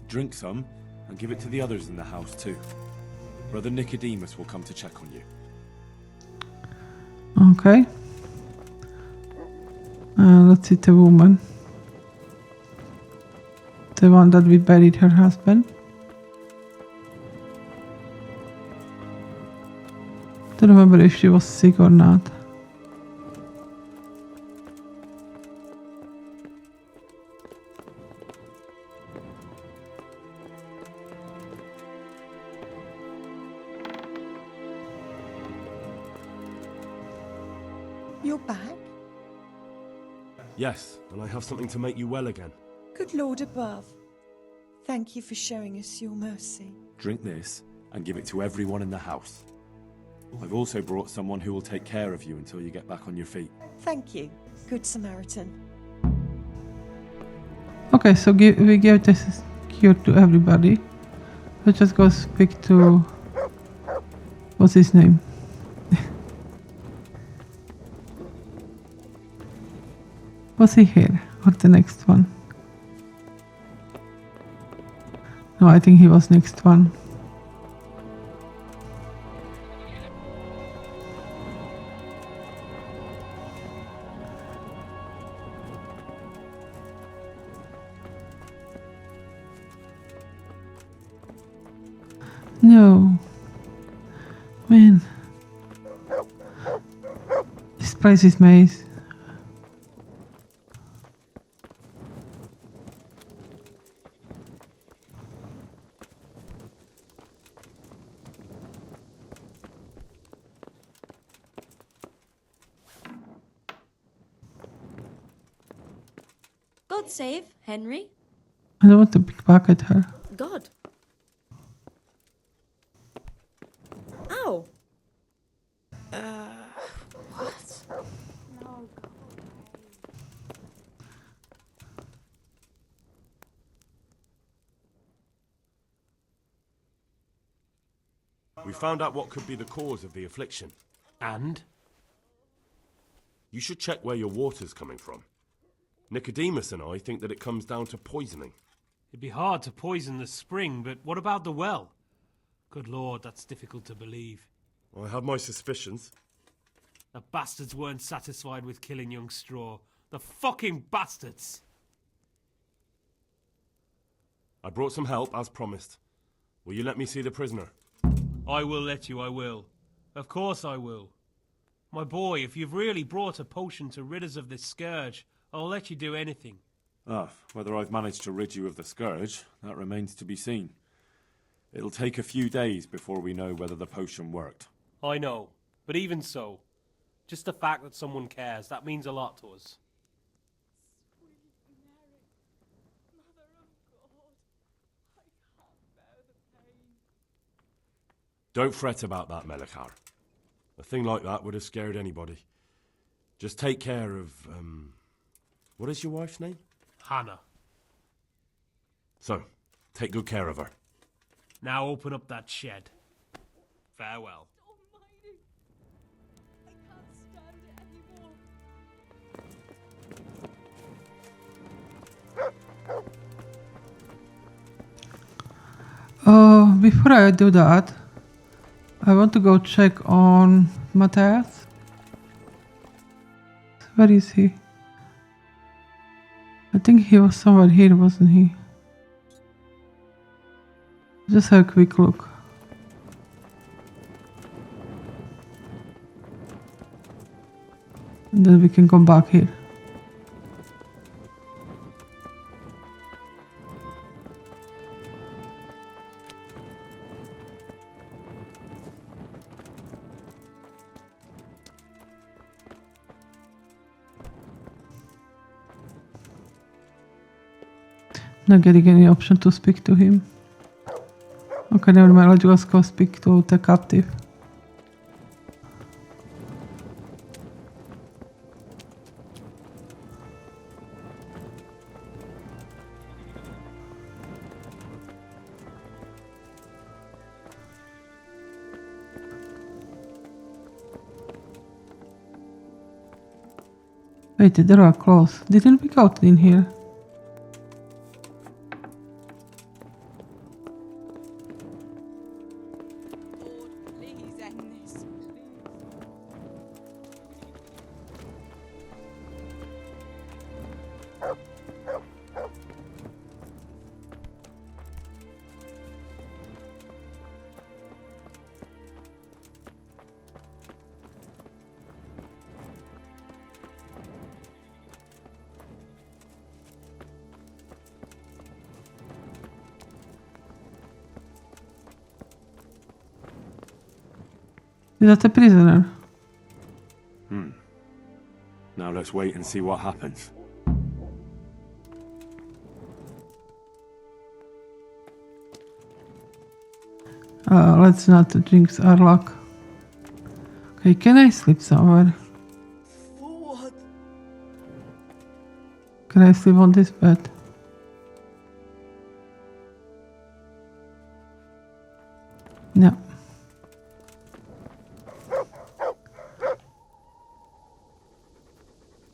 Drink some and give it to the others in the house too. Brother Nicodemus will come to check on you. Okay. Let's see the woman. The one that we buried her husband. Don't remember if she was sick or not. You're back? Yes, and I have something to make you well again. Good Lord above. Thank you for showing us your mercy. Drink this and give it to everyone in the house. I've also brought someone who will take care of you until you get back on your feet. Thank you, Good Samaritan. Okay, so we gave this cure to everybody. Let's just go speak to... What's his name? Was he here? Or the next one? No, I think he was next one. No. Man. This place is maze. God save Henry. I don't want to pickpocket her. God. Ow. What? No. We found out what could be the cause of the affliction. And? You should check where your water's coming from. Nicodemus and I think that it comes down to poisoning. It'd be hard to poison the spring, but what about the well? Good Lord, that's difficult to believe. I have my suspicions. The bastards weren't satisfied with killing young Straw. The fucking bastards! I brought some help, as promised. Will you let me see the prisoner? I will let you, I will. Of course I will. My boy, if you've really brought a potion to rid us of this scourge, I'll let you do anything. Whether I've managed to rid you of the scourge, that remains to be seen. It'll take a few days before we know whether the potion worked. I know, but even so, just the fact that someone cares, that means a lot to us. Don't fret about that, Melikar. A thing like that would have scared anybody. Just take care of, what is your wife's name? Hannah. So, take good care of her. Now open up that shed. Farewell. Before I do that, I want to go check on Matthias. Where is he? I think he was somewhere here, wasn't he? Just have a quick look. And then we can come back here. Not getting any option to speak to him. Okay, never mind, let's just go speak to the captive. Wait, there are clothes. Didn't we go in here? Is that a prisoner? Now let's wait and see what happens. Let's not jinx our luck. Okay, can I sleep somewhere? Forward. Can I sleep on this bed? No.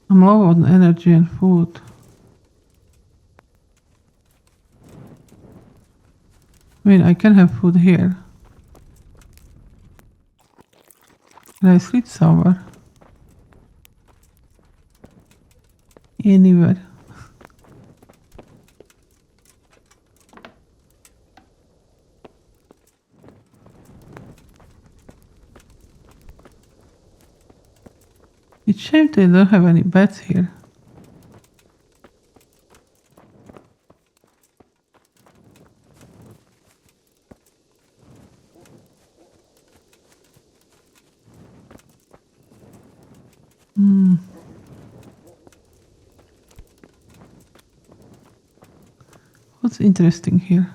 I'm low on energy and food. I mean, I can have food here. Can I sleep somewhere? Anywhere. It's a shame they don't have any beds here. What's interesting here?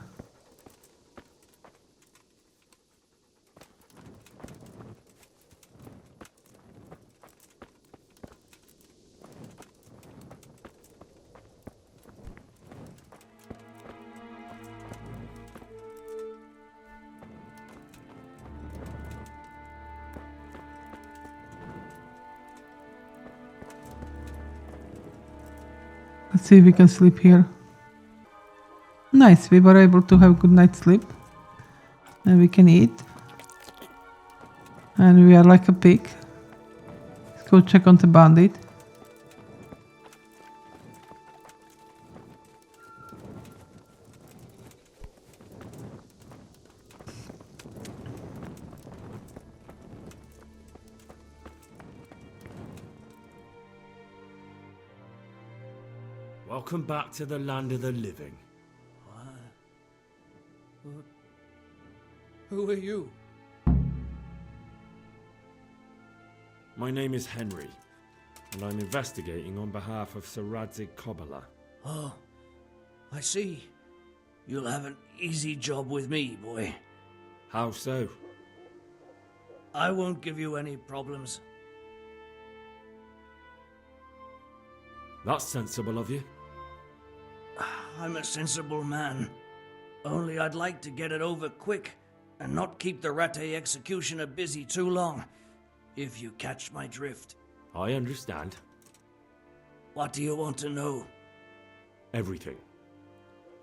Let's see if we can sleep here. Nice, we were able to have good night's sleep. And we can eat. And we are like a pig. Let's go check on the bandit. Well, Welcome back to the land of the living. Who are you? My name is Henry, and I'm investigating on behalf of Sir Radzig Kobyla. Oh, I see. You'll have an easy job with me, boy. How so? I won't give you any problems. That's sensible of you. I'm a sensible man. Only I'd like to get it over quick and not keep the Ratte executioner busy too long, if you catch my drift. I understand. What do you want to know? Everything.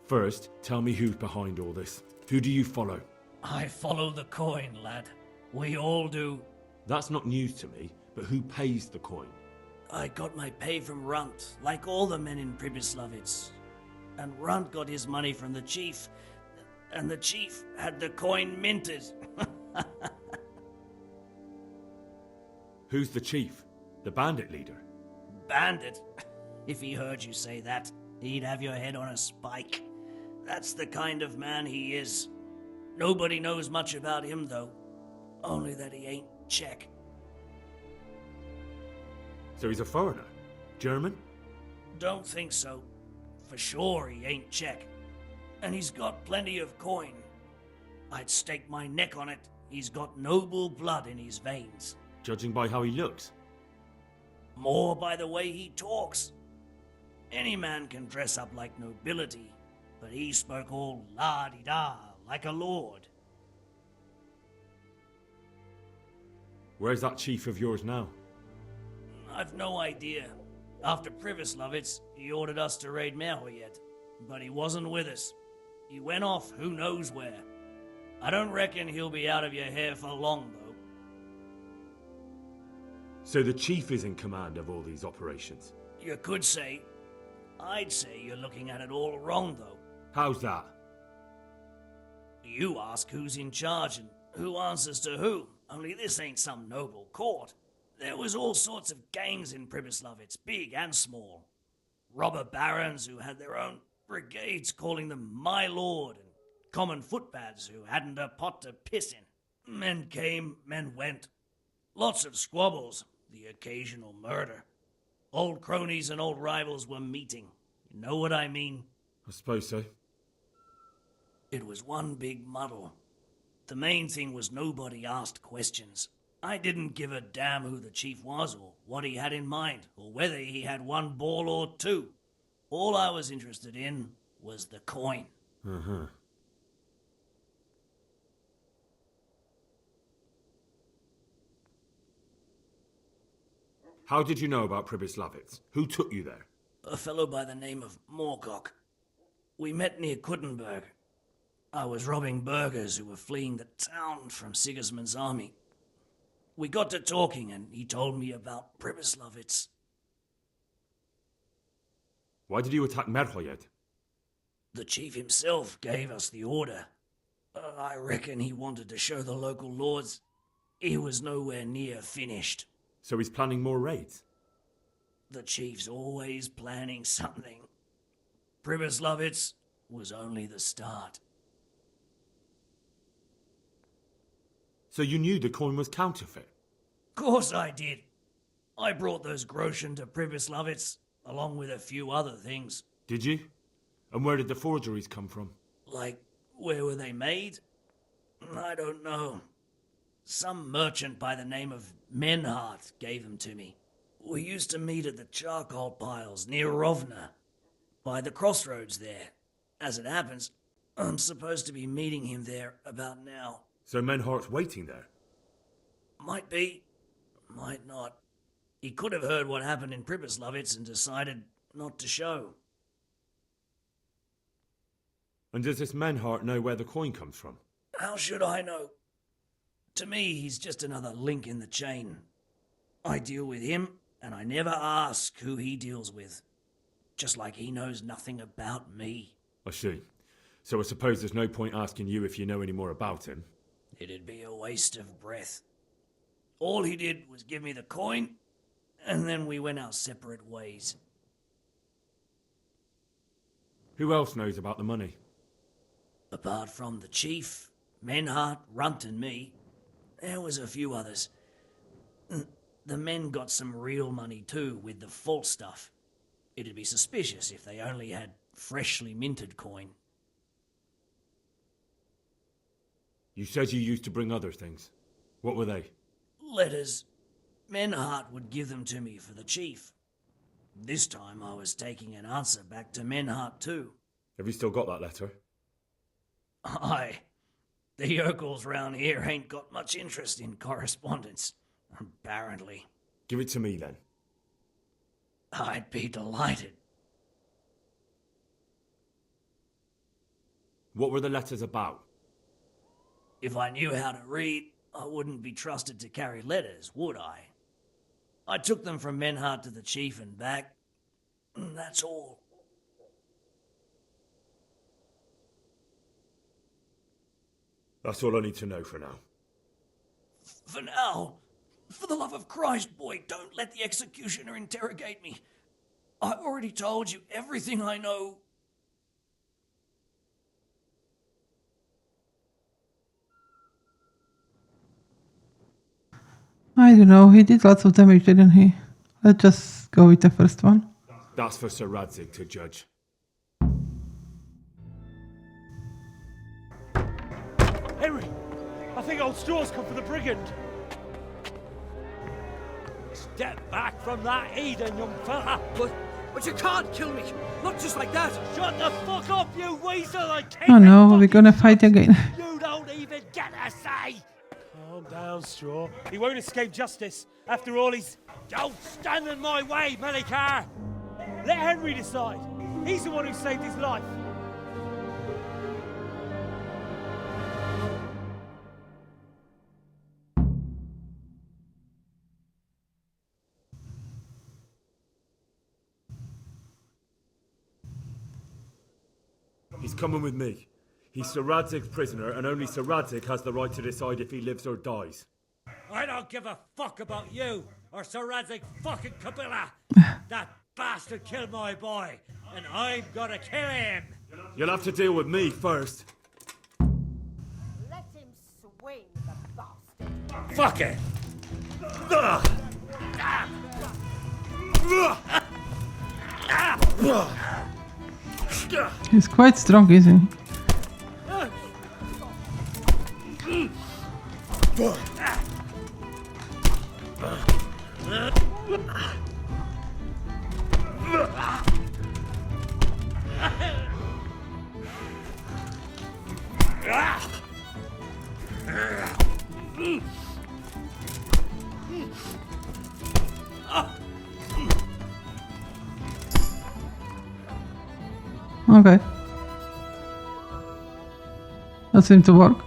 First, tell me who's behind all this. Who do you follow? I follow the coin, lad. We all do. That's not news to me, but who pays the coin? I got my pay from Runt, like all the men in Pribyslavitz. And Runt got his money from the chief, and the chief had the coin minted. Who's the chief? The bandit leader? Bandit? If he heard you say that, he'd have your head on a spike. That's the kind of man he is. Nobody knows much about him, though. Only that he ain't Czech. So he's a foreigner? German? Don't think so. For sure he ain't Czech. And he's got plenty of coin. I'd stake my neck on it. He's got noble blood in his veins. Judging by how he looks? More by the way he talks. Any man can dress up like nobility, but he spoke all la-di-da, like a lord. Where's that chief of yours now? I've no idea. After Pribyslavitz, he ordered us to raid Merhojed, but he wasn't with us. He went off who knows where. I don't reckon he'll be out of your hair for long, though. So the chief is in command of all these operations? You could say. I'd say you're looking at it all wrong, though. How's that? You ask who's in charge and who answers to who, only this ain't some noble court. There was all sorts of gangs in Pribyslavitz, big and small. Robber barons who had their own brigades calling them my lord, and common footpads who hadn't a pot to piss in. Men came, men went. Lots of squabbles, the occasional murder. Old cronies and old rivals were meeting. You know what I mean? I suppose so. It was one big muddle. The main thing was nobody asked questions. I didn't give a damn who the chief was, or what he had in mind, or whether he had one ball or two. All I was interested in was the coin. Uh-huh. How did you know about Pribyslavitz? Who took you there? A fellow by the name of Morcock. We met near Kuttenberg. I was robbing burghers who were fleeing the town from Sigismund's army. We got to talking, and he told me about Pribyslavitz. Why did you attack Merhojed? The chief himself gave us the order. I reckon he wanted to show the local lords he was nowhere near finished. So he's planning more raids? The chief's always planning something. Pribyslavitz was only the start. So you knew the coin was counterfeit? Course I did. I brought those groschen to Pribyslavitz, along with a few other things. Did you? And where did the forgeries come from? Like, where were they made? I don't know. Some merchant by the name of Merhojed gave them to me. We used to meet at the charcoal piles near Rovna, by the crossroads there. As it happens, I'm supposed to be meeting him there about now. So Merhojed's waiting there? Might be, might not. He could have heard what happened in Pribyslavitz and decided not to show. And does this Merhojed know where the coin comes from? How should I know? To me, he's just another link in the chain. I deal with him, and I never ask who he deals with. Just like he knows nothing about me. I see. So I suppose there's no point asking you if you know any more about him. It'd be a waste of breath. All he did was give me the coin, and then we went our separate ways. Who else knows about the money? Apart from the chief, Menhart, Runt and me, there was a few others. The men got some real money too, with the false stuff. It'd be suspicious if they only had freshly minted coin. You said you used to bring other things. What were they? Letters. Menhart would give them to me for the chief. This time I was taking an answer back to Menhart too. Have you still got that letter? Aye. The yokels round here ain't got much interest in correspondence, apparently. Give it to me then. I'd be delighted. What were the letters about? If I knew how to read, I wouldn't be trusted to carry letters, would I? I took them from Menhart to the chief and back. That's all. That's all I need to know for now. For now, for the love of Christ, boy, don't let the executioner interrogate me. I've already told you everything I know. I don't know, he did lots of damage, didn't he? Let's just go with the first one. That's for Sir Radzig to judge. Henry! I think old Straw's come for the brigand. Step back from that Eden, young fella. But you can't kill me. Not just like that. Shut the fuck up, you weasel. I can't. Oh no, we're gonna fight again. You don't even get a say. Calm down, Straw. He won't escape justice. After all, he's... Don't stand in my way, Melikar. Let Henry decide. He's the one who saved his life. He's coming with me. He's Sir Radzig's prisoner, and only Sir Radzig has the right to decide if he lives or dies. I don't give a fuck about you or Sir Radzig fucking Kabila. That bastard killed my boy, and I'm gonna kill him. You'll have to deal with me first. Let him swing, the bastard. Fuck it. He's quite strong, isn't he? Okay. That seemed to work.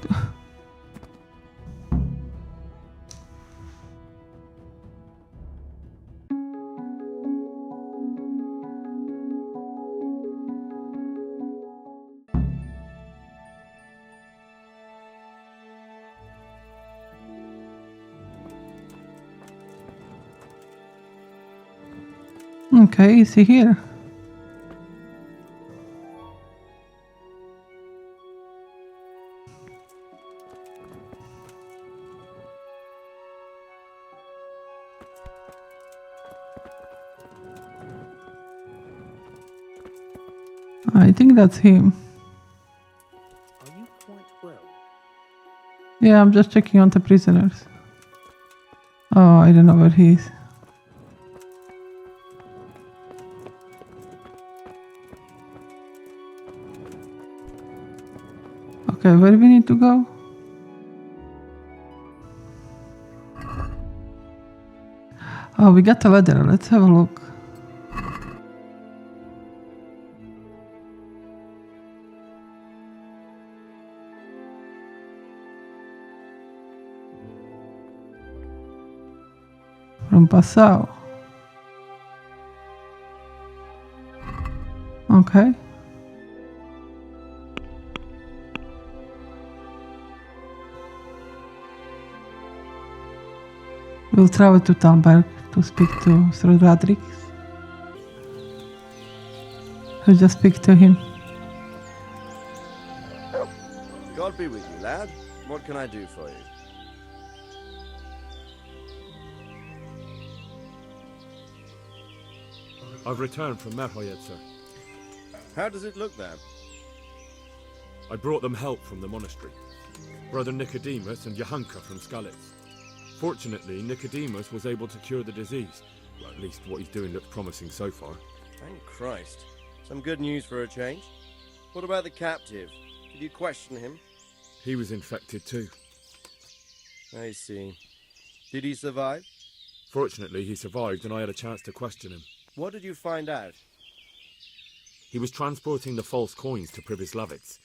Okay, is he here? I think that's him. Are you quite well? Yeah, I'm just checking on the prisoners. Oh, I don't know where he is. Okay, where do we need to go? Oh, we got the ladder. Let's have a look. From Passau. Okay. We'll travel to Talberg to speak to Sir Radzig. I'll just speak to him. God be with you, lad. What can I do for you? I've returned from Merhojed, sir. How does it look there? I brought them help from the monastery. Brother Nicodemus and Johanka from Skalitz. Fortunately, Nicodemus was able to cure the disease. Well, at least what he's doing looks promising so far. Thank Christ. Some good news for a change. What about the captive? Did you question him? He was infected too. I see. Did he survive? Fortunately, he survived and I had a chance to question him. What did you find out? He was transporting the false coins to Pribyslavitz.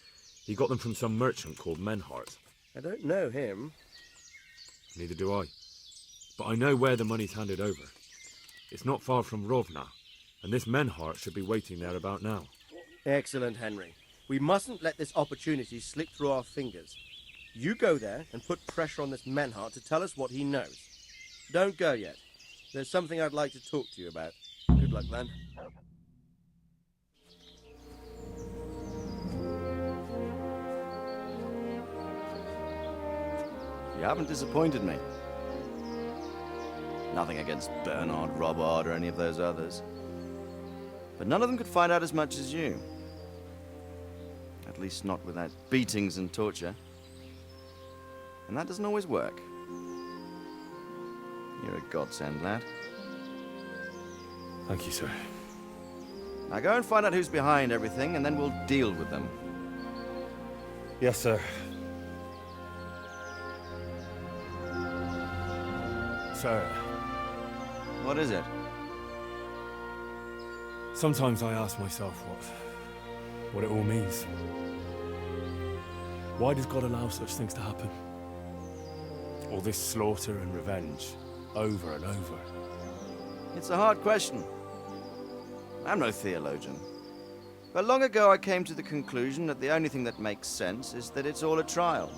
He got them from some merchant called Merhojed. I don't know him. Neither do I. But I know where the money's handed over. It's not far from Rovna, and this Merhojed should be waiting there about now. Excellent, Henry. We mustn't let this opportunity slip through our fingers. You go there and put pressure on this Merhojed to tell us what he knows. Don't go yet. There's something I'd like to talk to you about. Good luck, then. You haven't disappointed me. Nothing against Bernard, Robard, or any of those others. But none of them could find out as much as you. At least not without beatings and torture. And that doesn't always work. You're a godsend, lad. Thank you, sir. Now go and find out who's behind everything, and then we'll deal with them. Yes, sir. Sir. What is it? Sometimes I ask myself what it all means. Why does God allow such things to happen? All this slaughter and revenge, over and over. It's a hard question. I'm no theologian. But long ago I came to the conclusion that the only thing that makes sense is that it's all a trial.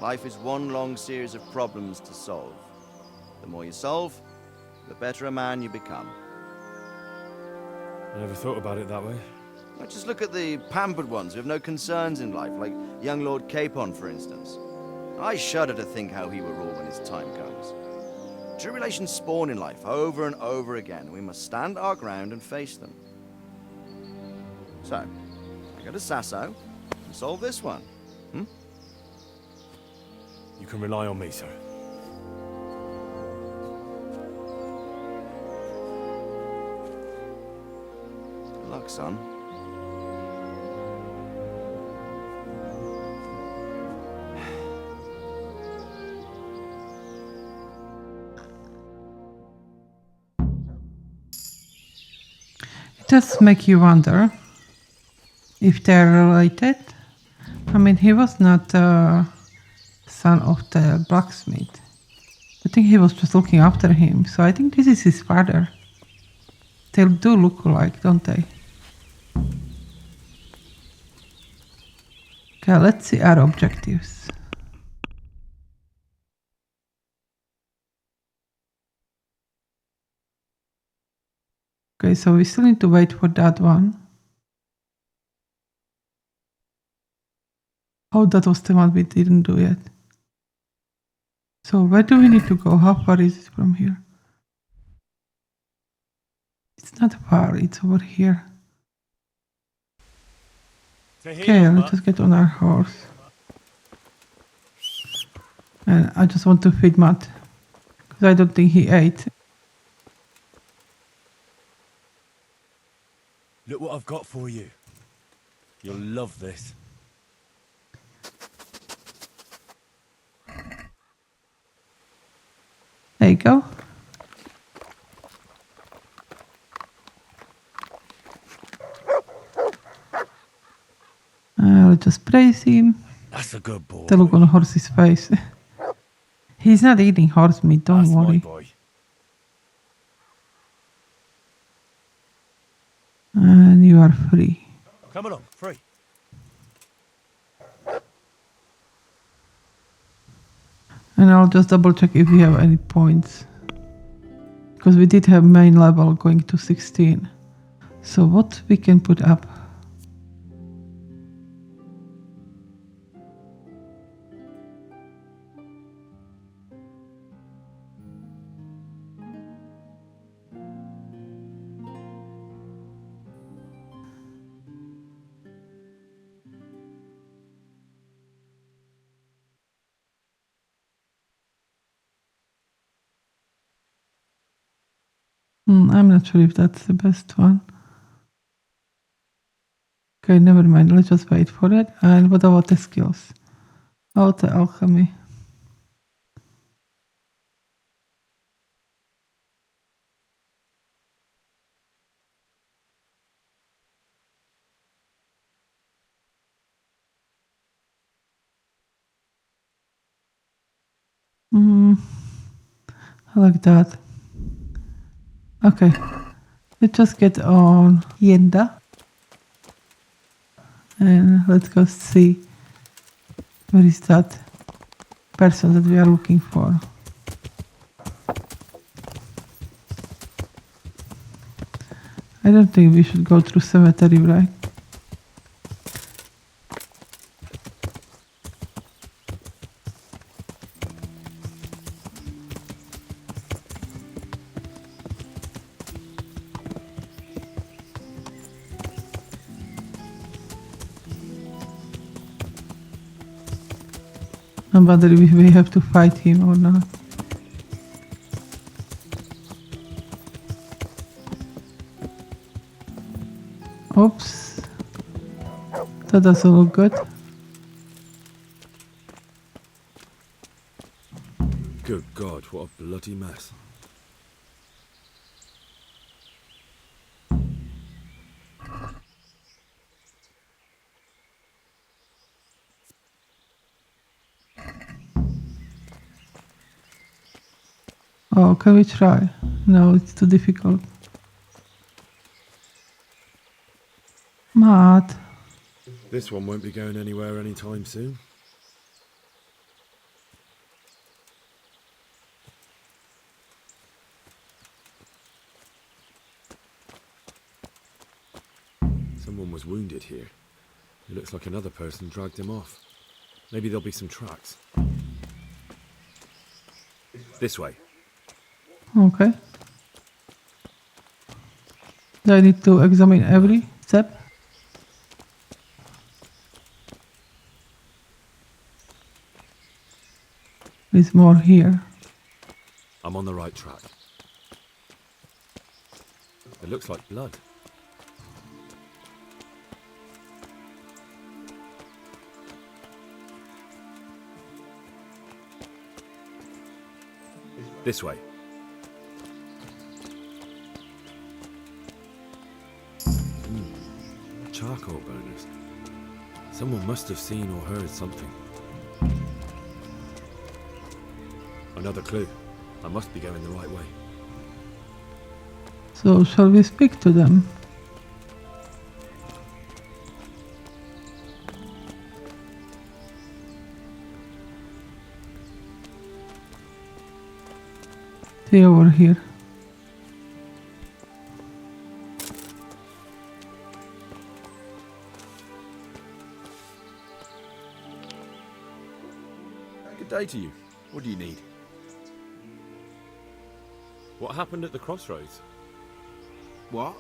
Life is one long series of problems to solve. The more you solve, the better a man you become. I never thought about it that way. Well, just look at the pampered ones who have no concerns in life, like young Lord Capon, for instance. I shudder to think how he will rule when his time comes. Tribulations spawn in life over and over again. We must stand our ground and face them. So, I go to Sasso and solve this one. You can rely on me, sir. Good luck, son. It does make you wonder if they're related. I mean, he was not the son of the blacksmith. I think he was just looking after him. So I think this is his father. They do look alike, don't they? Okay, let's see our objectives. Okay, so we still need to wait for that one. Oh, that was the one we didn't do yet. So where do we need to go? How far is it from here? It's not far, it's over here. Okay, let's just get on our horse. And I just want to feed Matt, because I don't think he ate. Look what I've got for you. You'll love this. There you go. Let's just praise him. That's a good boy. The look on the horse's face. He's not eating horse meat, don't worry. My boy. And you are free. Come along, free. And I'll just double check if we have any points. Because we did have main level going to 16. So what we can put up? I'm not sure if that's the best one. Okay, never mind. Let's just wait for it. And what about the skills? Oh, the alchemy. I like that. Okay, let's just get on Yenda. And let's go see where is that person that we are looking for. I don't think we should go through cemetery, right? I wonder if we have to fight him or not. Oops. That doesn't look good. Good God, what a bloody mess. Oh, can we try? No, it's too difficult. Matt. This one won't be going anywhere anytime soon. Someone was wounded here. It looks like another person dragged him off. Maybe there'll be some tracks. This way. Okay. Do I need to examine every step? There's more here. I'm on the right track. It looks like blood. This way. Charcoal burners. Someone must have seen or heard something. Another clue. I must be going the right way. So shall we speak to them? They over here. Good day to you. What do you need? What happened at the crossroads? What?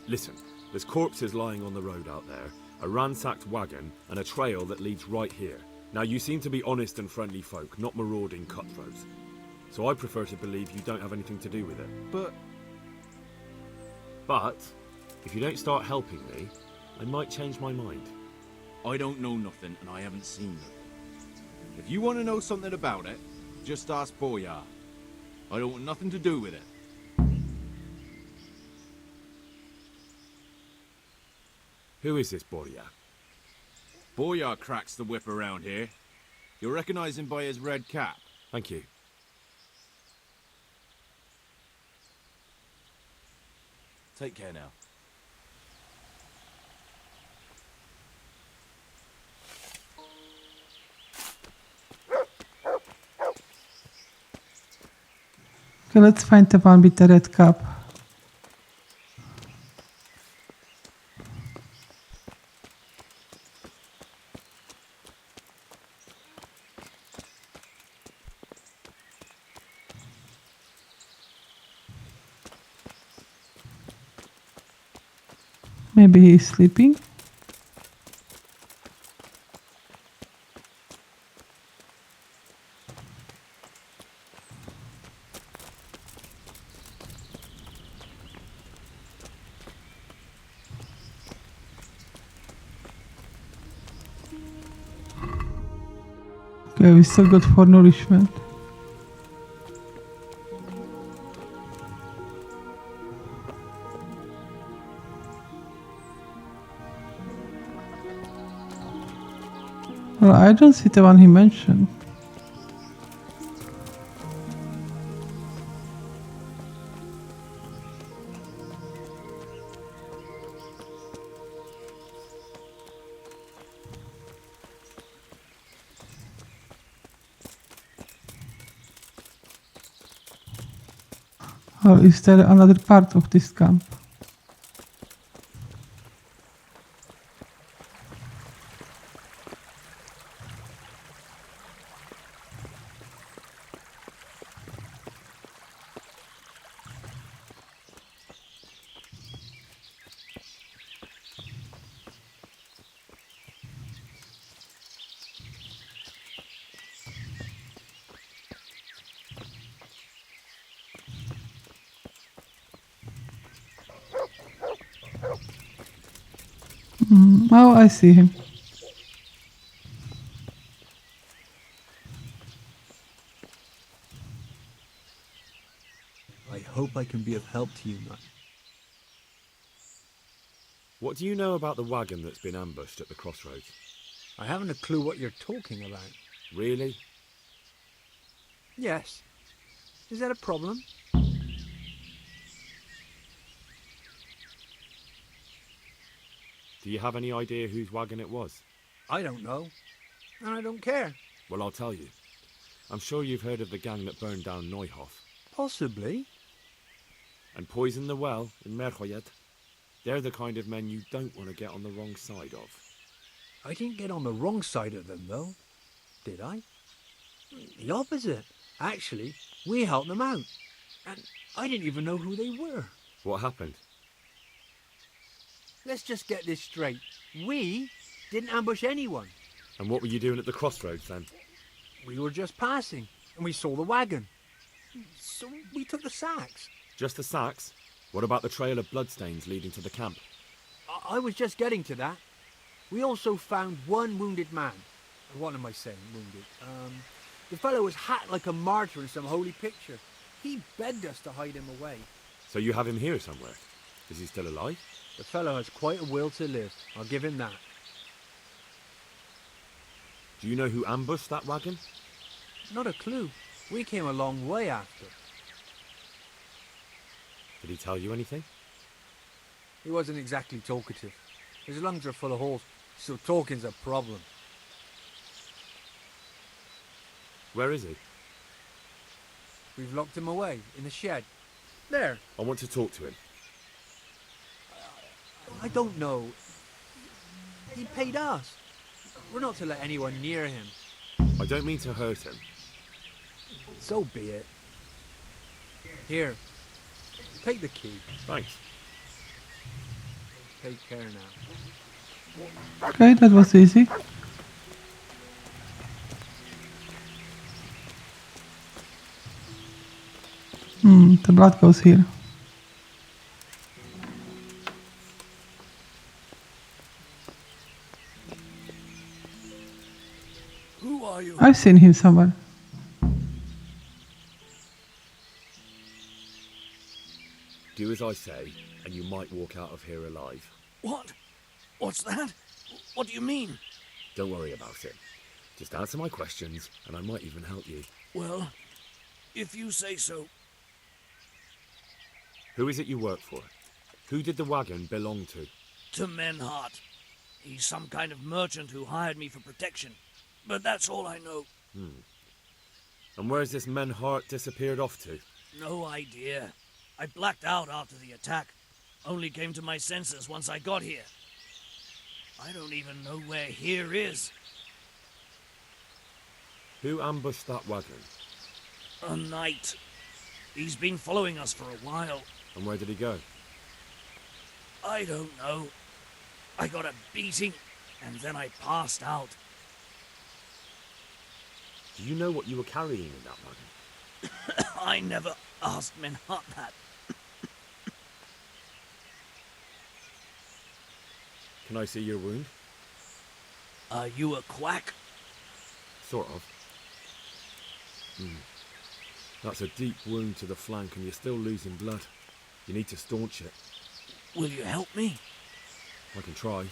Listen, there's corpses lying on the road out there, a ransacked wagon, and a trail that leads right here. Now, you seem to be honest and friendly folk, not marauding cutthroats. So I prefer to believe you don't have anything to do with it. But, if you don't start helping me, I might change my mind. I don't know nothing, and I haven't seen nothing. If you want to know something about it, just ask Boyar. I don't want nothing to do with it. Who is this Boyar? Boyar cracks the whip around here. You'll recognize him by his red cap. Thank you. Take care now. Okay, let's find the one with the red cap. Maybe he's sleeping. Okay, we still got 4 nourishment. Well, I don't see the one he mentioned. Or is there another part of this camp? Oh, I see him. I hope I can be of help to you, man. What do you know about the wagon that's been ambushed at the crossroads? I haven't a clue what you're talking about. Really? Yes. Is that a problem? Do you have any idea whose wagon it was? I don't know. And I don't care. Well, I'll tell you. I'm sure you've heard of the gang that burned down Neuhof. Possibly. And poisoned the well in Merhojed. They're the kind of men you don't want to get on the wrong side of. I didn't get on the wrong side of them, though. Did I? The opposite. Actually, we helped them out. And I didn't even know who they were. What happened? Let's just get this straight. We didn't ambush anyone. And what were you doing at the crossroads then? We were just passing, and we saw the wagon. So we took the sacks. Just the sacks? What about the trail of bloodstains leading to the camp? I was just getting to that. We also found one wounded man. What am I saying, wounded? The fellow was hacked like a martyr in some holy picture. He begged us to hide him away. So you have him here somewhere? Is he still alive? The fellow has quite a will to live. I'll give him that. Do you know who ambushed that wagon? Not a clue. We came a long way after. Did he tell you anything? He wasn't exactly talkative. His lungs are full of holes, so talking's a problem. Where is he? We've locked him away, in the shed. There. I want to talk to him. I don't know. He paid us. We're not to let anyone near him. I don't mean to hurt him. So be it. Here. Take the key. Thanks. Take care now. Okay, that was easy. The blood goes here. Who are you? I've seen him somewhere. Do as I say, and you might walk out of here alive. What? What's that? What do you mean? Don't worry about it. Just answer my questions, and I might even help you. Well, if you say so. Who is it you work for? Who did the wagon belong to? To Merhojed. He's some kind of merchant who hired me for protection. But that's all I know. And where's this Merhojed disappeared off to? No idea. I blacked out after the attack. Only came to my senses once I got here. I don't even know where here is. Who ambushed that wagon? A knight. He's been following us for a while. And where did he go? I don't know. I got a beating, and then I passed out. Do you know what you were carrying in that wagon? I never asked Merhojed that. Can I see your wound? Are you a quack? Sort of. That's a deep wound to the flank and you're still losing blood. You need to staunch it. Will you help me? I can try.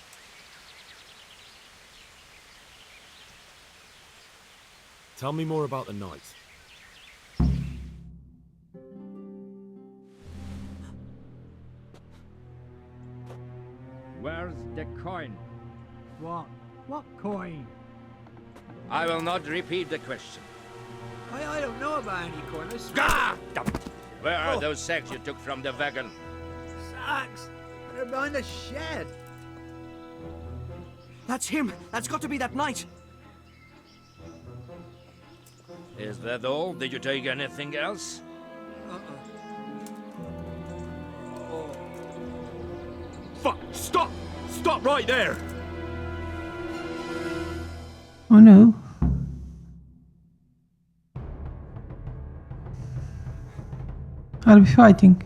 Tell me more about the night. Where's the coin? What? What coin? I will not repeat the question. I don't know about any coin. I swear. Ah! Where are those sacks you took from the wagon? Sacks! They're behind the shed. That's him. That's got to be that knight. Is that all? Did you take anything else? Fuck! Stop! Stop right there! Oh no. Are we fighting?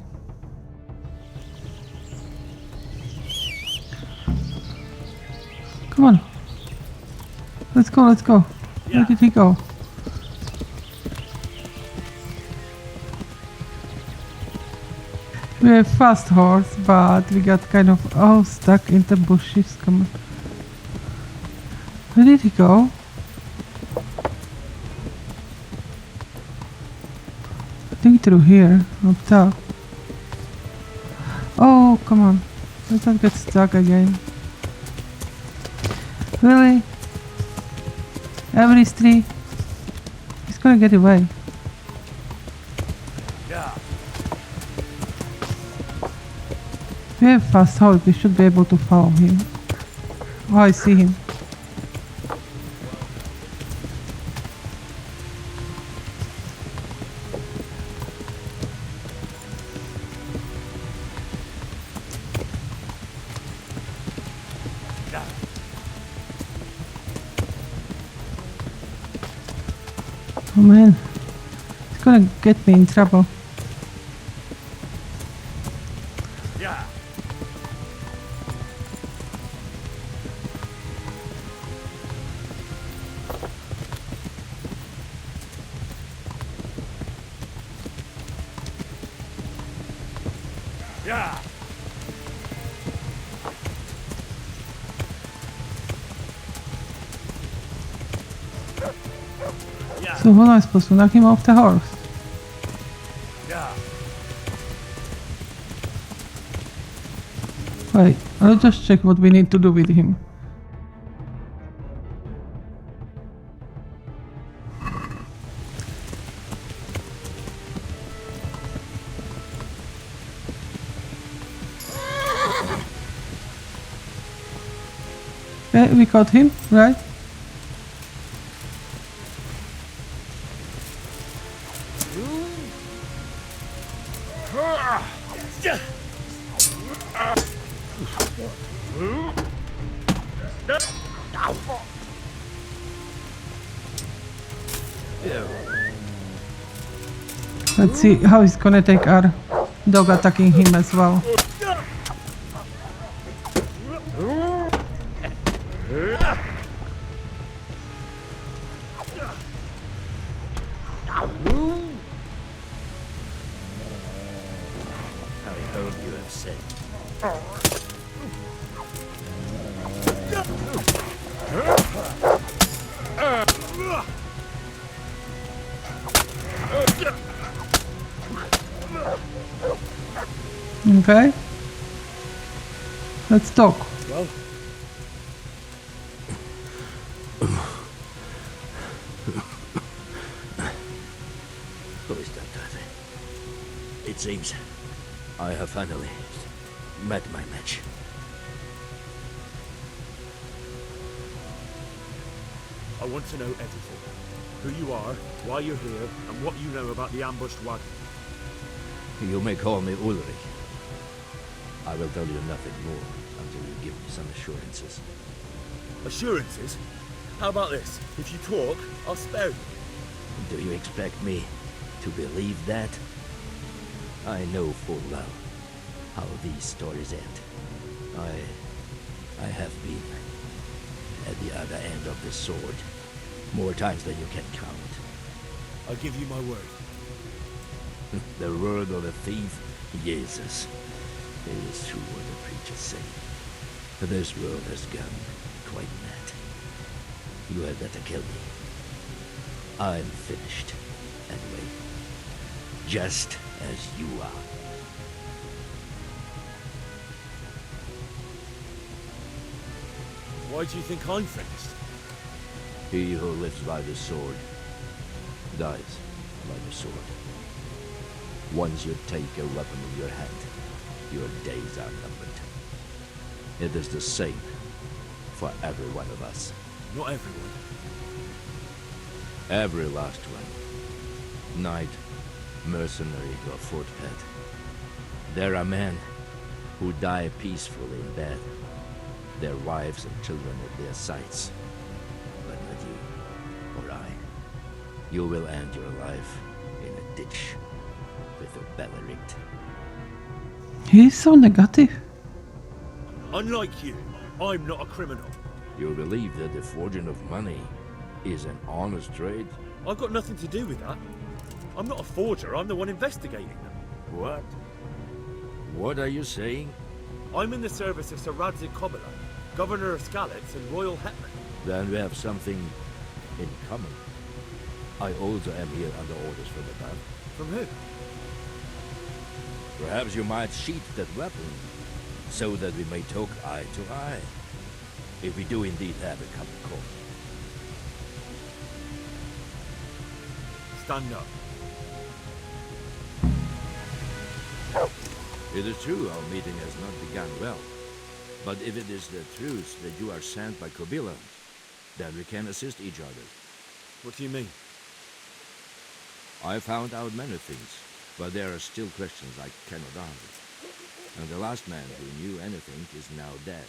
Come on. Let's go, let's go. Where did he go? We have fast horse, but we got kind of stuck in the bushes. Come on. Where did he go? I think through here, up top. Oh, come on. Let's not get stuck again. Really? Every tree? He's gonna get away. We have fast horse, we should be able to follow him. Oh, I see him. Oh man, it's gonna get me in trouble. So what am I supposed to knock him off the horse? Wait, I'll just check what we need to do with him. Okay, we caught him, right? Let's see how he's gonna take our dog attacking him as well. I hope you have said. Okay. Let's talk. Well. Who is that? It seems I have finally met my match. I want to know everything. Who you are, why you're here, and what you know about the ambushed wagon. You may call me Ulrich. I will tell you nothing more until you give me some assurances. Assurances? How about this? If you talk, I'll spare you. Do you expect me to believe that? I know full well how these stories end. I have been at the other end of the sword more times than you can count. I give you my word. The word of a thief? Jesus. It is true what the preachers say. This world has gone quite mad. You had better kill me. I'm finished. Anyway. Just as you are. Why do you think I'm finished? He who lives by the sword dies by the sword. Once you take a weapon in your hand, your days are numbered. It is the same for every one of us. Not everyone. Every last one. Knight, mercenary, or footpad. There are men who die peacefully in bed, their wives and children at their sides. But not you, or I. You will end your life in a ditch with your belly ripped. He's so negative. Unlike you, I'm not a criminal. You believe that the forging of money is an honest trade? I've got nothing to do with that. I'm not a forger, I'm the one investigating them. What? What are you saying? I'm in the service of Sir Radzig, Governor of Skalitz and Royal Hetman. Then we have something in common. I also am here under orders from above. From who? Perhaps you might sheath that weapon, so that we may talk eye to eye. If we do indeed have a common cause. Stand up. It is true our meeting has not begun well. But if it is the truth that you are sent by Kobila, then we can assist each other. What do you mean? I found out many things, but there are still questions I cannot answer. And the last man who knew anything is now dead.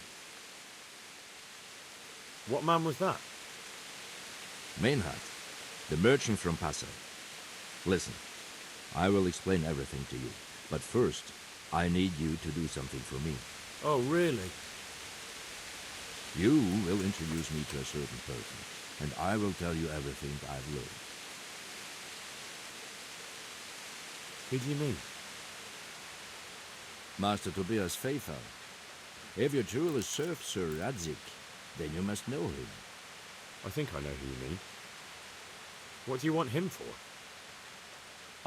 What man was that? Merhojed, the merchant from Passau. Listen, I will explain everything to you, but first, I need you to do something for me. Oh, really? You will introduce me to a certain person, and I will tell you everything I've learned. Who do you mean? Master Tobias Pfeiffer. If you truly serve Sir Radzig, then you must know him. I think I know who you mean. What do you want him for?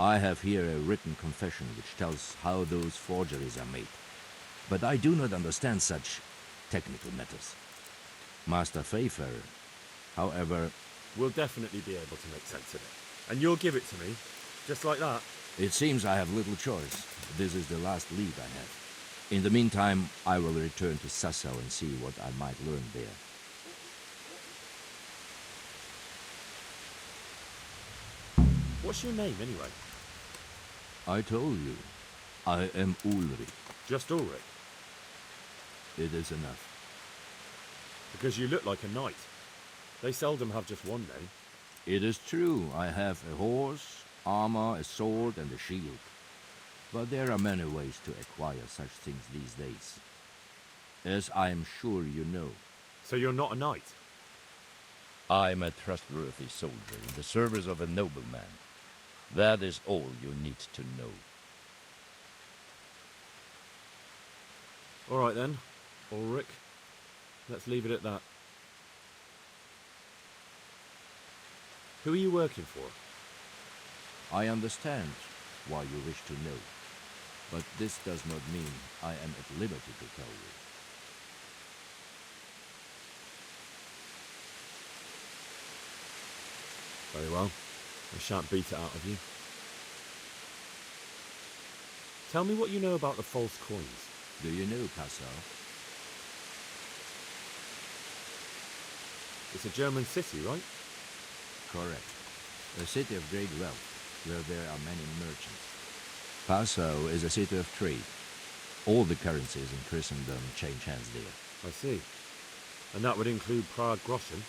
I have here a written confession which tells how those forgeries are made. But I do not understand such technical matters. Master Pfeiffer, however... We'll definitely be able to make sense of it. And you'll give it to me, just like that? It seems I have little choice. This is the last lead I have. In the meantime, I will return to Sassau and see what I might learn there. What's your name, anyway? I told you. I am Ulrich. Just Ulrich? It is enough. Because you look like a knight. They seldom have just one name. It is true. I have a horse, armor, a sword, and a shield. But there are many ways to acquire such things these days. As I am sure you know. So you're not a knight? I am a trustworthy soldier in the service of a nobleman. That is all you need to know. All right then, Ulrich. Let's leave it at that. Who are you working for? I understand why you wish to know, but this does not mean I am at liberty to tell you. Very well. I shan't beat it out of you. Tell me what you know about the false coins. Do you know Passau? It's a German city, right? Correct. A city of great wealth, where there are many merchants. Passau is a city of trade. All the currencies in Christendom change hands there. I see. And that would include Prague groschen?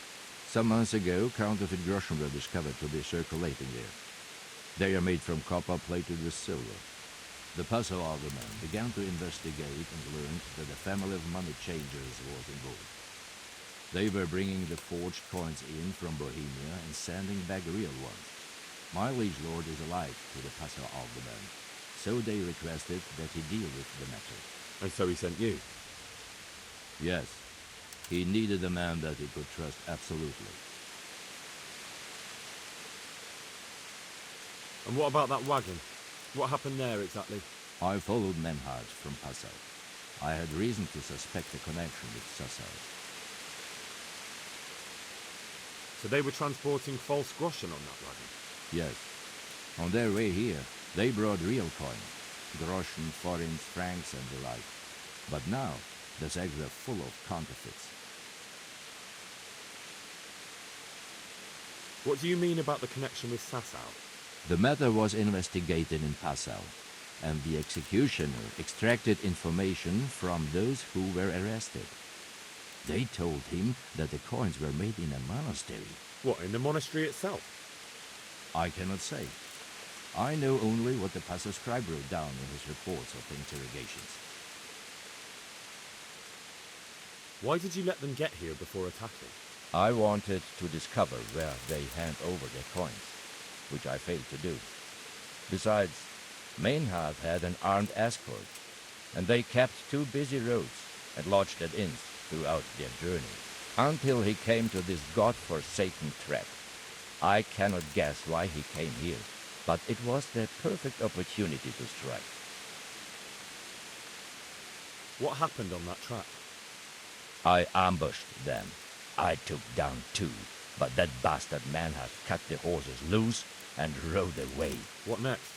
Some months ago, counterfeit groschen were discovered to be circulating there. They are made from copper plated with silver. The Passau alderman began to investigate and learned that a family of money changers was involved. They were bringing the forged coins in from Bohemia and sending back real ones. My liege lord is allied to the Passau alderman, so they requested that he deal with the matter. And so he sent you? Yes. He needed a man that he could trust absolutely. And what about that wagon? What happened there exactly? I followed Merhojed from Passau. I had reason to suspect a connection with Sassau. So they were transporting false groschen on that wagon? Yes. On their way here, they brought real coin. Groschen, forints, francs and the like. But now, the sacks were full of counterfeits. What do you mean about the connection with Sassau? The matter was investigated in Passau, and the executioner extracted information from those who were arrested. They told him that the coins were made in a monastery. What, in the monastery itself? I cannot say. I know only what the Passau scribe wrote down in his reports of interrogations. Why did you let them get here before attacking? I wanted to discover where they hand over their coins, which I failed to do. Besides, Merhojed had an armed escort, and they kept 2 busy roads and lodged at inns throughout their journey, until he came to this god-forsaken trap. I cannot guess why he came here, but it was the perfect opportunity to strike. What happened on that trap? I ambushed them. I took down 2, but that bastard Merhojed cut the horses loose and rode away. What next?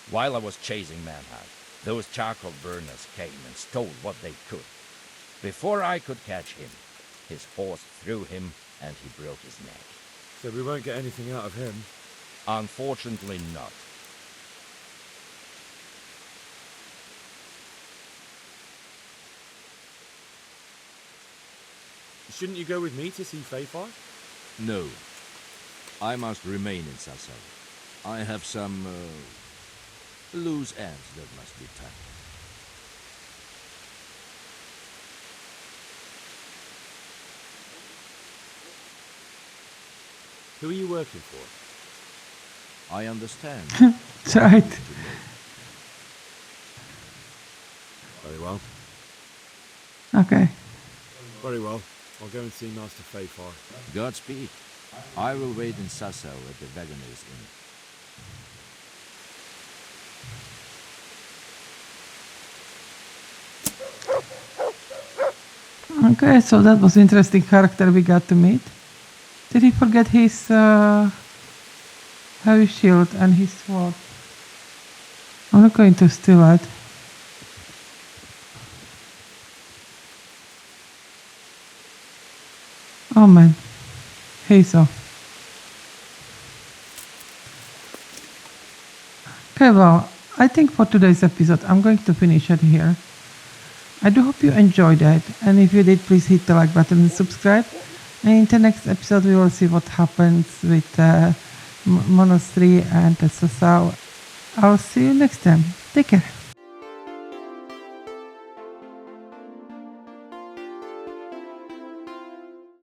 While I was chasing Merhojed, those charcoal burners came and stole what they could. Before I could catch him, his horse threw him and he broke his neck. So we won't get anything out of him? Unfortunately not. Shouldn't you go with me to see Fayfar? No. I must remain in Sassau. I have some loose ends that must be tied. Who are you working for? I understand. That's right. Very well. Okay. Very well. I'll go and see Master Fayfar. Godspeed. I will wait in Sassau at the Wagoner's Inn. Okay, so that was interesting character we got to meet. Did he forget his heavy shield and his sword? I'm not going to steal it. Oh man, he's off. Okay, well, I think for today's episode I'm going to finish it here. I do hope you enjoyed it, and if you did, please hit the like button and subscribe. And in the next episode we will see what happens with the monastery and the Sassau. I'll see you next time. Take care.